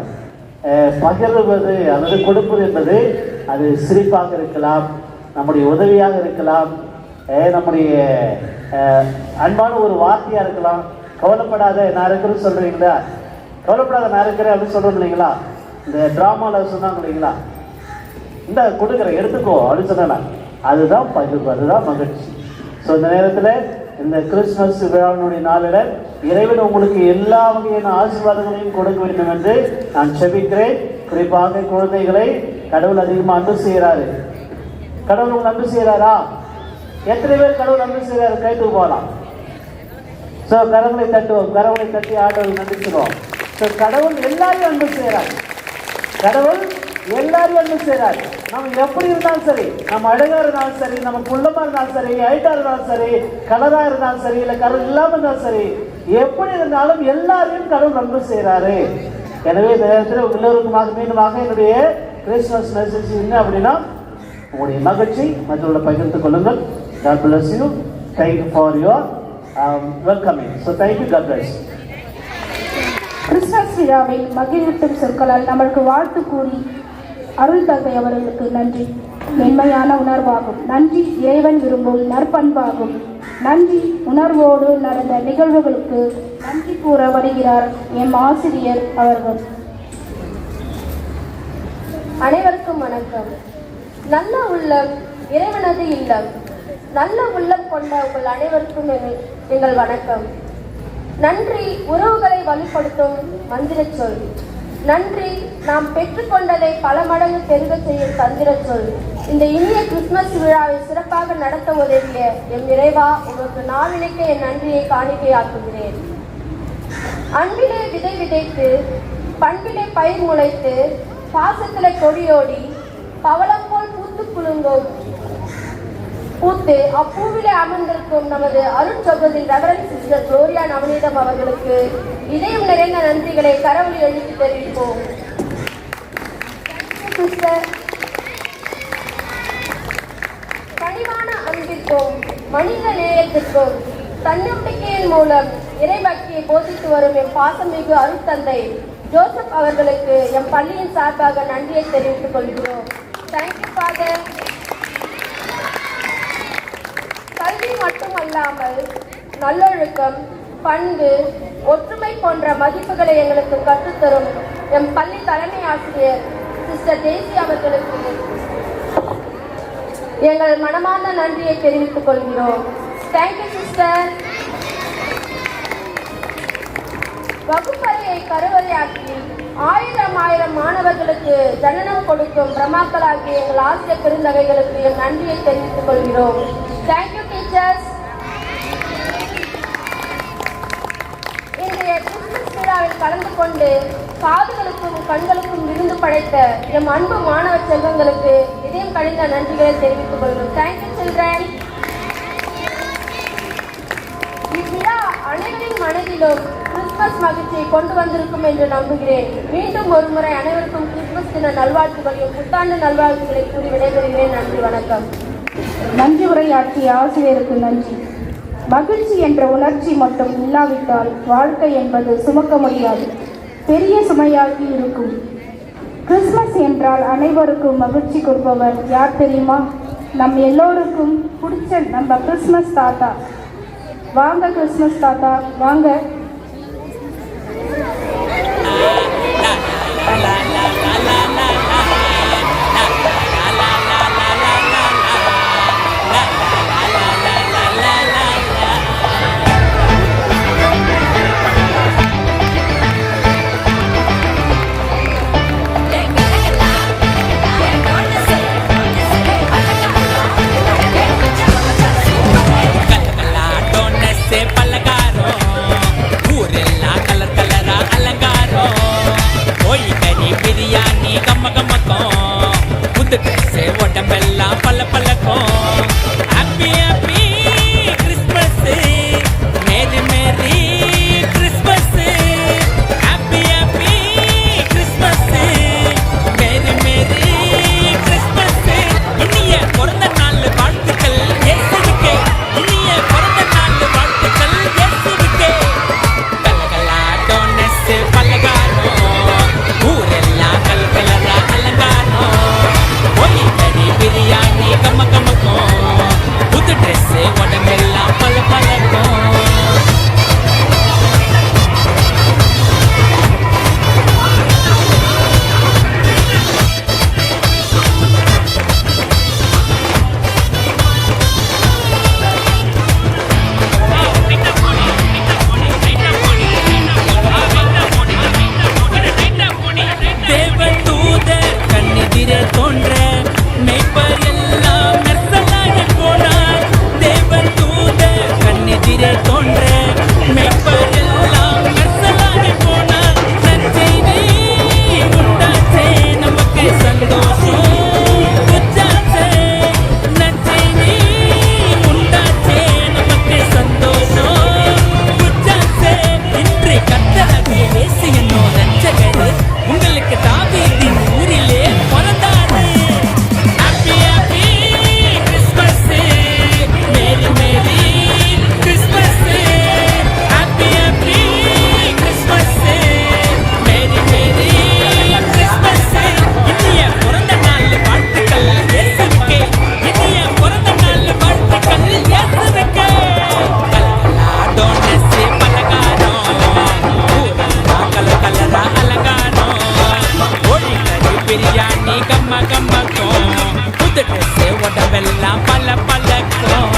பகிர்வது அல்லது கொடுப்பது என்பது அது சிரிப்பாக இருக்கலாம், நம்முடைய உதவியாக இருக்கலாம், நம்முடைய அன்பான ஒரு வார்த்தையாக இருக்கலாம். கவலைப்படாத நான் இருக்கிறேன்னு சொல்கிறீங்களா, கவலைப்படாத நான் இருக்கிறேன் அப்படின்னு சொல்கிறோம் இல்லைங்களா. இந்த ட்ராமாவில் சொன்னாங்க இல்லைங்களா, இந்த கொடுக்குறேன் எடுத்துக்கோ அப்படின்னு சொன்னேன். அதுதான் பகிர்வு, அதுதான் மகிழ்ச்சி. ஸோ இந்த நேரத்தில் இந்த கிறிஸ்துமஸ் விழாவினுடைய நாளில் இறைவன் உங்களுக்கு எல்லா வகையான ஆசீர்வாதங்களையும் கொடுக்க வேண்டும் என்று நான் செபிக்கிறேன். குறிப்பாக குழந்தைகளை கடவுள் அதிகமாக அன்பு செய்கிறாரு. கடவுள் உங்களை அன்பு செய்கிறாரா? எத்தனை பேர் கடவுள் அன்பு செய்கிறாரு? கைத்துக்கு போகலாம். ஸோ கரங்களை தட்டுவோம், கரங்களை தட்டி ஆண்டவர்கள் நம்பிக்கிறோம். ஸோ கடவுள் எல்லாரையும் அன்பு செய்கிறார். கடவுள் எல்லாரையும் அன்பு செய்கிறார். நம்ம எப்படி இருந்தாலும் சரி, நம்ம அழகாக இருந்தாலும் சரி, நம்ம குள்ளமாக இருந்தாலும் சரி, ஹைட்டாக இருந்தாலும் சரி, கலராக இருந்தாலும் சரி, இல்லை கலர் இல்லாமல் இருந்தாலும் சரி, எப்படி இருந்தாலும் எல்லாரையும் கடவுள் நன்மை செய்கிறாரு. எனவே இந்த நேரத்தில் எல்லோருக்குமாக மீண்டுமாக என்னுடைய கிறிஸ்துமஸ் மெசேஜ் என்ன அப்படின்னா, உங்களுடைய மகிழ்ச்சி மற்றவர்களை பகிர்ந்து கொள்ளுங்கள். God bless you. Thank you for your welcoming. So thank you. God bless. Christmas விழாவை மகிழ்வூட்டும் சொற்களால் நம்மளுக்கு வாழ்த்து கூறி அருள் தந்தை அவர்களுக்கு நன்றி மென்மையான உணர்வாகும். நன்றி இறைவன் விரும்பும் நற்பண்பாகும். நன்றி உணர்வோடு நடந்த நிகழ்வுகளுக்கு நன்றி கூற வருகிறார் எம் ஆசிரியர் அவர்கள். அனைவருக்கும் வணக்கம். நல்ல உள்ளம் இறைவனது இல்லம். நல்ல உள்ளம் கொண்ட உங்கள் அனைவருக்கும் எங்கள் வணக்கம். நன்றி உறவுகளை வலுப்படுத்தும் மந்திர சொல். நன்றி நாம் பெற்றுக்கொண்டதை பல மடங்கு பெருக செய்யும் தந்திர சொல். இந்த இனிய கிறிஸ்துமஸ் விழாவை சிறப்பாக நடத்த உதவிய எம் இறைவா, உங்களுக்கு நாளினைக்கு என் நன்றியை காணிக்கையாக்குகிறேன். அன்பிலே விதை விதைத்து பண்பிலே பயிர் முளைத்து பாசத்திலே கொடியோடி பவளம் போல் பூத்து குலுங்கும் பூத்து அப்பூவிலே அமர்ந்திருக்கும் நமது அருட்சகோதரி ரெவரண்ட் சிஸ்டர் குளோரியா நவநீதம் அவர்களுக்கு இதயம் நிறைந்த நன்றிகளை கரவொலி எழுதி தெரிவிப்போம். சிஸ்டர், கனிவான அன்பிற்கும் மனித நேயத்திற்கும் தன்னம்பிக்கையின் மூலம் இறைபக்தியை போதித்து வரும் எம் பாசமிகு அருட்தந்தை ஜோசப் அவர்களுக்கு எம் பள்ளியின் சார்பாக நன்றியை தெரிவித்துக் கொள்கிறோம். Thank you father. கல்வி மட்டுமல்லாமல் நல்லொழுக்கம், பண்பு, ஒற்றுமை போன்ற மதிப்புகளை எங்களுக்கு கற்றுத்தரும் எம் பள்ளி தலைமை ஆசிரியர் சிஸ்டர் தேசி அவர்களுக்கு எங்கள் மனமார்ந்த நன்றியை தெரிவித்துக் கொள்கிறோம். Thank you sister. வகுப்பறையை கருவறையாக்கி ஆயிரம் மாணவர்களுக்கு ஜனனம் கொடுக்கும் பிரமாக்களாகிய எங்கள் ஆசிரியர் பெருந்தகைகளுக்கு என் நன்றியை தெரிவித்துக் கொள்கிறோம். Thank you teachers. இன்றைய கிறிஸ்துமஸ் விழாவில் கலந்து கொண்டு காதுகளுக்கும் கண்களுக்கும் விருந்து படைத்த எம் அன்பு மாணவ செல்வங்களுக்கு இதயம் கழிந்த நன்றிகளை தெரிவித்துக் கொள்கிறோம். Thank you children. இவ்விழா அனைவரின் மனதிலும் கிறிஸ்துமஸ் மகிழ்ச்சியை கொண்டு வந்திருக்கும் என்று நம்புகிறேன். மீண்டும் ஒருமுறை அனைவருக்கும் கிறிஸ்துமஸ் தின நல்வாழ்த்துக்களையும் புத்தாண்டு நல்வாழ்த்துக்களை கூறி விடைபெறுகிறேன். நன்றி, வணக்கம். நன்றி உரையாற்றிய ஆசிரியருக்கு நன்றி. மகிழ்ச்சி என்ற உணர்ச்சி மட்டும் இல்லாவிட்டால் வாழ்க்கை என்பது சுமக்க முடியாது, பெரிய சுமையாகி இருக்கும். கிறிஸ்துமஸ் என்றால் அனைவருக்கும் மகிழ்ச்சி கொடுப்பவர் யார் தெரியுமா? நம் எல்லோருக்கும் பிடிச்ச நம்ம கிறிஸ்துமஸ் தாத்தா. வாங்க கிறிஸ்துமஸ் தாத்தா, வாங்க. Palacaron இயேசு என்னோ ரட்சகரு உங்களுக்கு தாவீதின் ஊரிலே பிறந்தாரு. Happy happy Christmas, merry merry Christmas. Happy happy Christmas, merry merry Christmas. இனிய பிறந்த நாள் வாழ்த்துக்கள் இயேசுவுக்கே, இனிய பிறந்த நாள் வாழ்த்துக்கள் இயேசுவுக்கே. டோனஸு பலகாரம், கலரா அலங்காரம், கோழிக்கறி பிரியாணி கம்ம கம்மக்கும், புது ட்ரெஸ்ஸு உடம்பெல்லாம் பல பழக்கம்.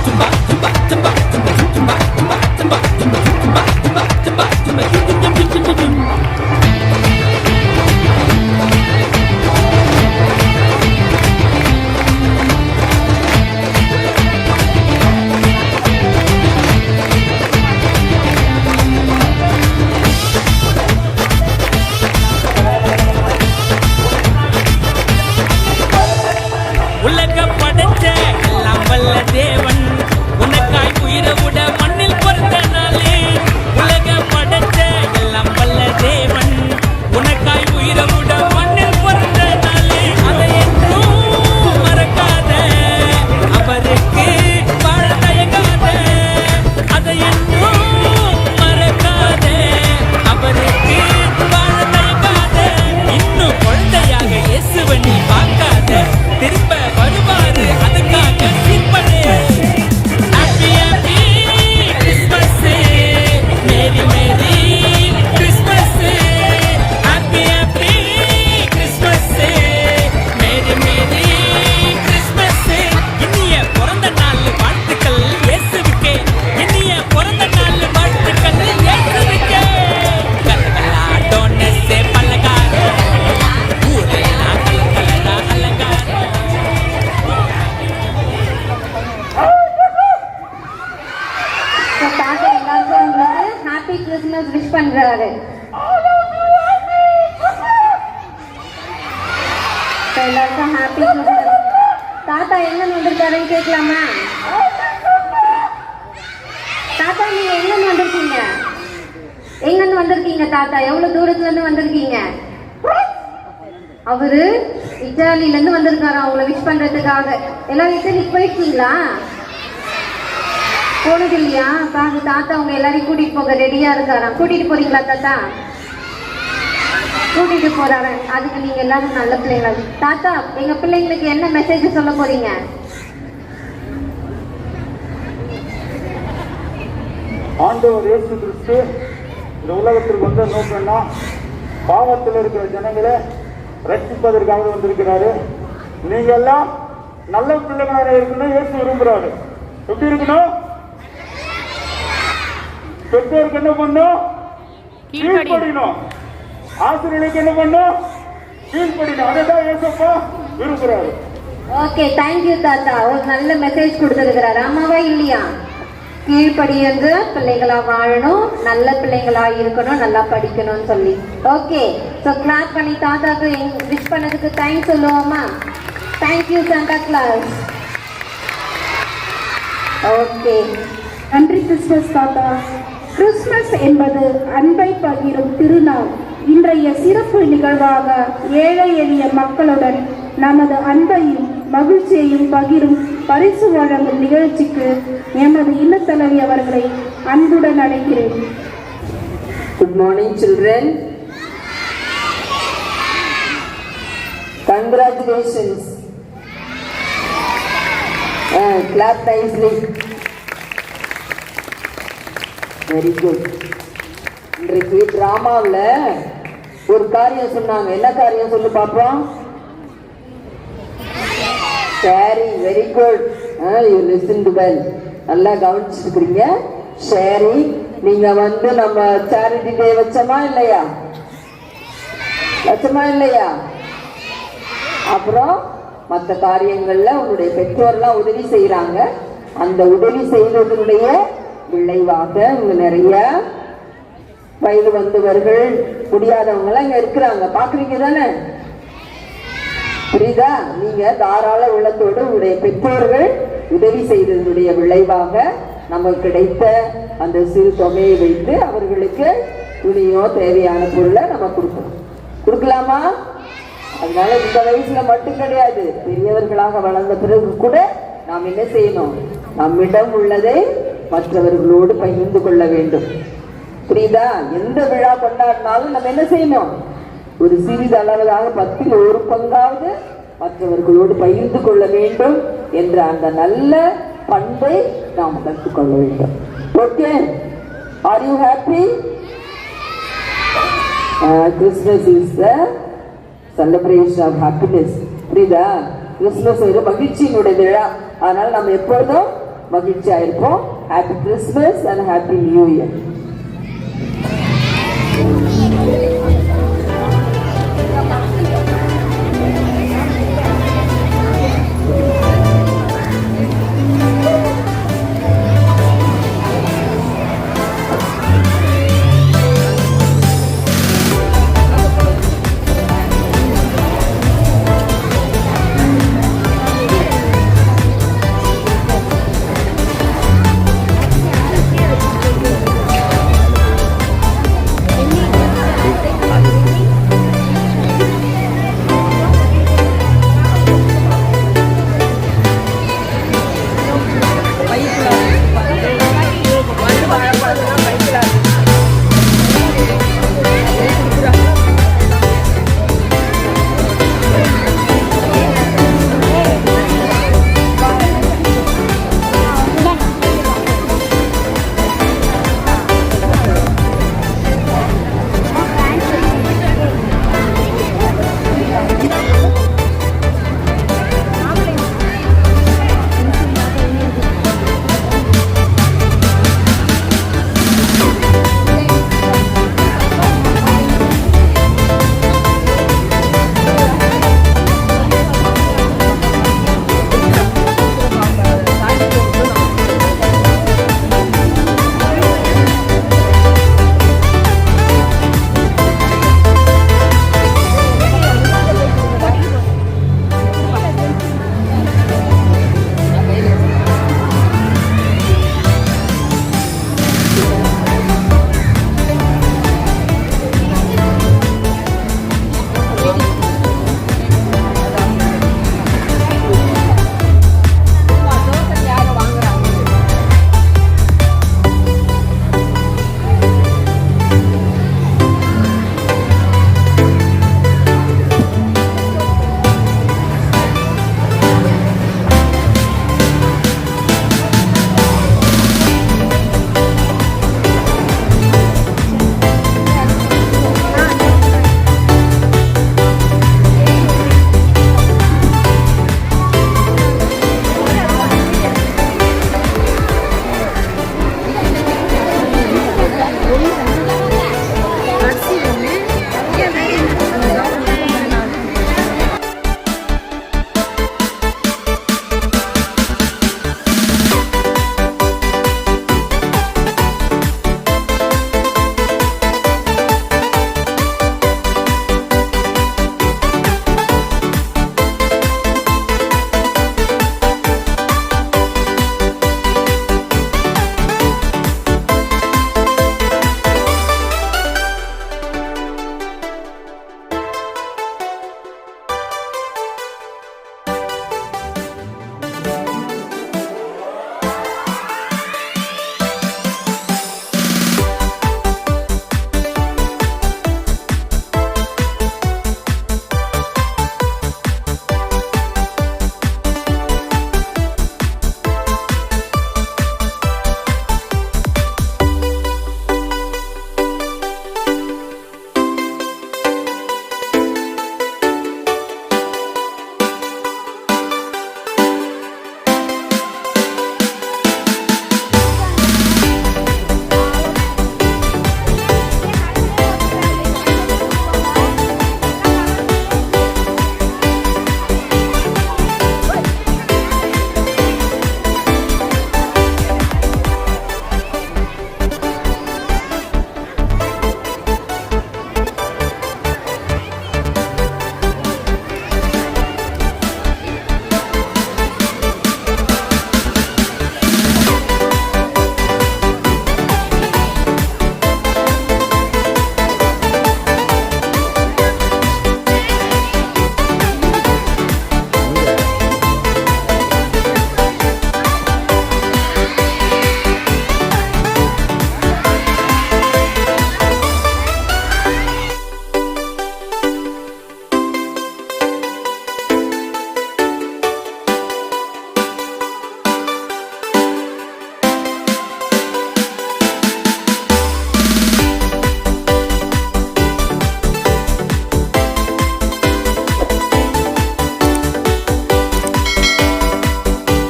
தும்பா தும்பா தும்பா தும்பா தும்பா தும்பா தும்பா தும்பா தும்பா தும்பா தும்பா தும்பா தும்பா. உலகம் படைச்ச எல்லாம் வல்ல தேவன் உனக்காய் உயிரை விட மண்ணில் பிறந்த நாளே. உலகம் படைச்ச எல்லாம் வல்ல தேவன் உனக்காய் உயிரை விட மண்ணில் பிறந்த நாளே. அதை என்றும் மறக்காத, அவருக்கு வாழ தயங்காத. அதை என்றும் மறக்காத, அவருக்கு வாழ தயங்காத. இன்னும் குழந்தையாக இயேசுவை நீ பார்க்காத, திரும்ப வருவாரு அதுக்காக சிற்பனே. Happy happy Christmas, merry merry Christmas. Happy happy Christmas, merry merry Christmas. இனிய பிறந்த நாள் வாழ்த்துக்கள் இயேசுவுக்கே, இனிய பிறந்த நாள் வாழ்த்துக்கள் இயேசுவுக்கே. கலகலா டோனஸு பலகாரம், ஊரெல்லாம் கலகலா அலங்காரம். தாத்தா எல்லாருக்கும் உங்களுக்கு ஹாப்பி கிறிஸ்மஸ் விஷ் பண்றாரு. எல்லாருக்கும் ஹாப்பி கிறிஸ்மஸ். தாத்தா எங்க வந்திருக்காருன்னு கேட்கலாமா? தாத்தா நீங்க எங்க வந்திருக்கீங்க? எங்க வந்திருக்கீங்க தாத்தா? எவ்வளவு தூரத்துல இருந்து வந்திருக்கீங்க? அவரு இத்தாலியில இருந்து வந்திருக்காரு அவங்கள விஷ் பண்றதுக்காக. எல்லாரும் இத்தாலிக்கு போயிருக்கீங்களா? போனது இல்லையா? பாருங்க தாத்தா அவங்க எல்லாரையும் கூட்டிட்டு போக ரெடியா இருக்காராம். கூட்டிட்டு போறீங்களா தாத்தா? கூட்டிட்டு போறாரு. அதுக்கு நீங்க எல்லாரும் நல்ல பிள்ளைங்களா. தாத்தா எங்க பிள்ளைங்களுக்கு என்ன மெசேஜ் சொல்ல போறீங்க? ஆண்டவர் இயேசு கிறிஸ்து இந்த உலகத்திற்கு வந்த நோக்கம்னா பாவத்தில் இருக்கிற ஜனங்களை ரட்சிப்பதற்காக வந்திருக்கிறாரு. நீங்க எல்லாம் நல்ல பிள்ளைகளாக இருக்கணும் இயேசு விரும்புறாரு. எப்படி இருக்கணும்? பெற்றோருக்கு என்ன பண்ணும்? கீழ்ப்படியணும். ஆசிரியர்களுக்கு என்ன பண்ணும்? கீழ்ப்படியணும். அதைதான் இயேசப்பா விரும்புறாரு. ஓகே, தேங்க்யூ தாத்தா. ஒரு நல்ல மெசேஜ் கொடுத்துருக்கிறாரு. ஆமாவா இல்லையா? கீழ்ப்படியங்க பிள்ளைகளா வாழணும், நல்ல பிள்ளைங்களா இருக்கணும், நல்லா படிக்கணும்னு சொல்லி. ஓகே, ஸோ கிளாப் பண்ணி தாத்தாக்கு விஷ் பண்ணதுக்கு தேங்க்ஸ் சொல்லுவோமா? Thank you Santa Claus. ஓகே, நன்றி கிறிஸ்மஸ் தாத்தா. கிறிஸ்மஸ் என்பது அன்பை பகிரும் திருநாள். இன்றைய சிறப்பு நிகழ்வாக ஏழை எளிய மக்களுடன் நமது அன்பையும் மகிழ்ச்சியையும் பகிரும் பரிசு வழங்கும் நிகழ்ச்சிக்கு எமது இல்லத்தலைவி அவர்களை அன்புடன் அழைக்கிறேன். Good morning children. Congratulations. Clap nicely. Very good. இன்றைக்கு டிராமாவில் ஒரு காரியம் சொன்னாங்க. என்ன காரியம் சொல்லு பாப்போம்? Sharing. Very good. You listen to well. நல்லா கவனிச்சுருக்கிறீங்க. ஷேரிங். நீங்க நம்ம சேரிட்டி டே வச்சோமா இல்லையா? வச்சோமா இல்லையா? அப்புறம் மற்ற காரியங்கள்ல உங்களுடைய பெற்றோர்லாம் உதவி செய்யறாங்க. அந்த உதவி செய்வதனுடைய விளைவாக இங்க நிறைய வயது வந்தவர்கள் முடியாதவங்க எல்லாம் இங்க இருக்கிறாங்க. பாக்குறீங்க தானே? புரியுதா? நீங்க தாராள உள்ளத்தோடு உங்களுடைய பெற்றோர்கள் உதவி செய்ததனுடைய விளைவாக நமக்கு கிடைத்த அந்த சிறு தொகையை வைத்து அவர்களுக்கு துணியோ தேவையான பொருளை நம்ம கொடுக்கணும். கொடுக்கலாமா? அதனால இந்த வயசுல மட்டும் கிடையாது, பெரியவர்களாக வளர்ந்த பிறகு கூட நாம் என்ன செய்யணும்? நம்மிடம் உள்ளதை மற்றவர்களோடு பகிர்ந்து கொள்ள வேண்டும். புரியுதா? எந்த விழா கொண்டாடினாலும் நம்ம என்ன செய்யணும்? ஒரு சிறிதளவாக 10ல் 1 பங்காவது மற்றவர்களோடு பகிர்ந்து கொள்ள வேண்டும் என்ற அந்த நல்ல பண்பை நாம் கற்றுக்கொள்ள வேண்டும். Okay, are you happy? Christmas is the celebration of happiness. புரியுதா? கிறிஸ்மஸ் ஒரு மகிழ்ச்சியினுடைய விழா. அதனால நம்ம எப்பொழுதும் மகிழ்ச்சியா இருப்போம். Happy Christmas and happy new year.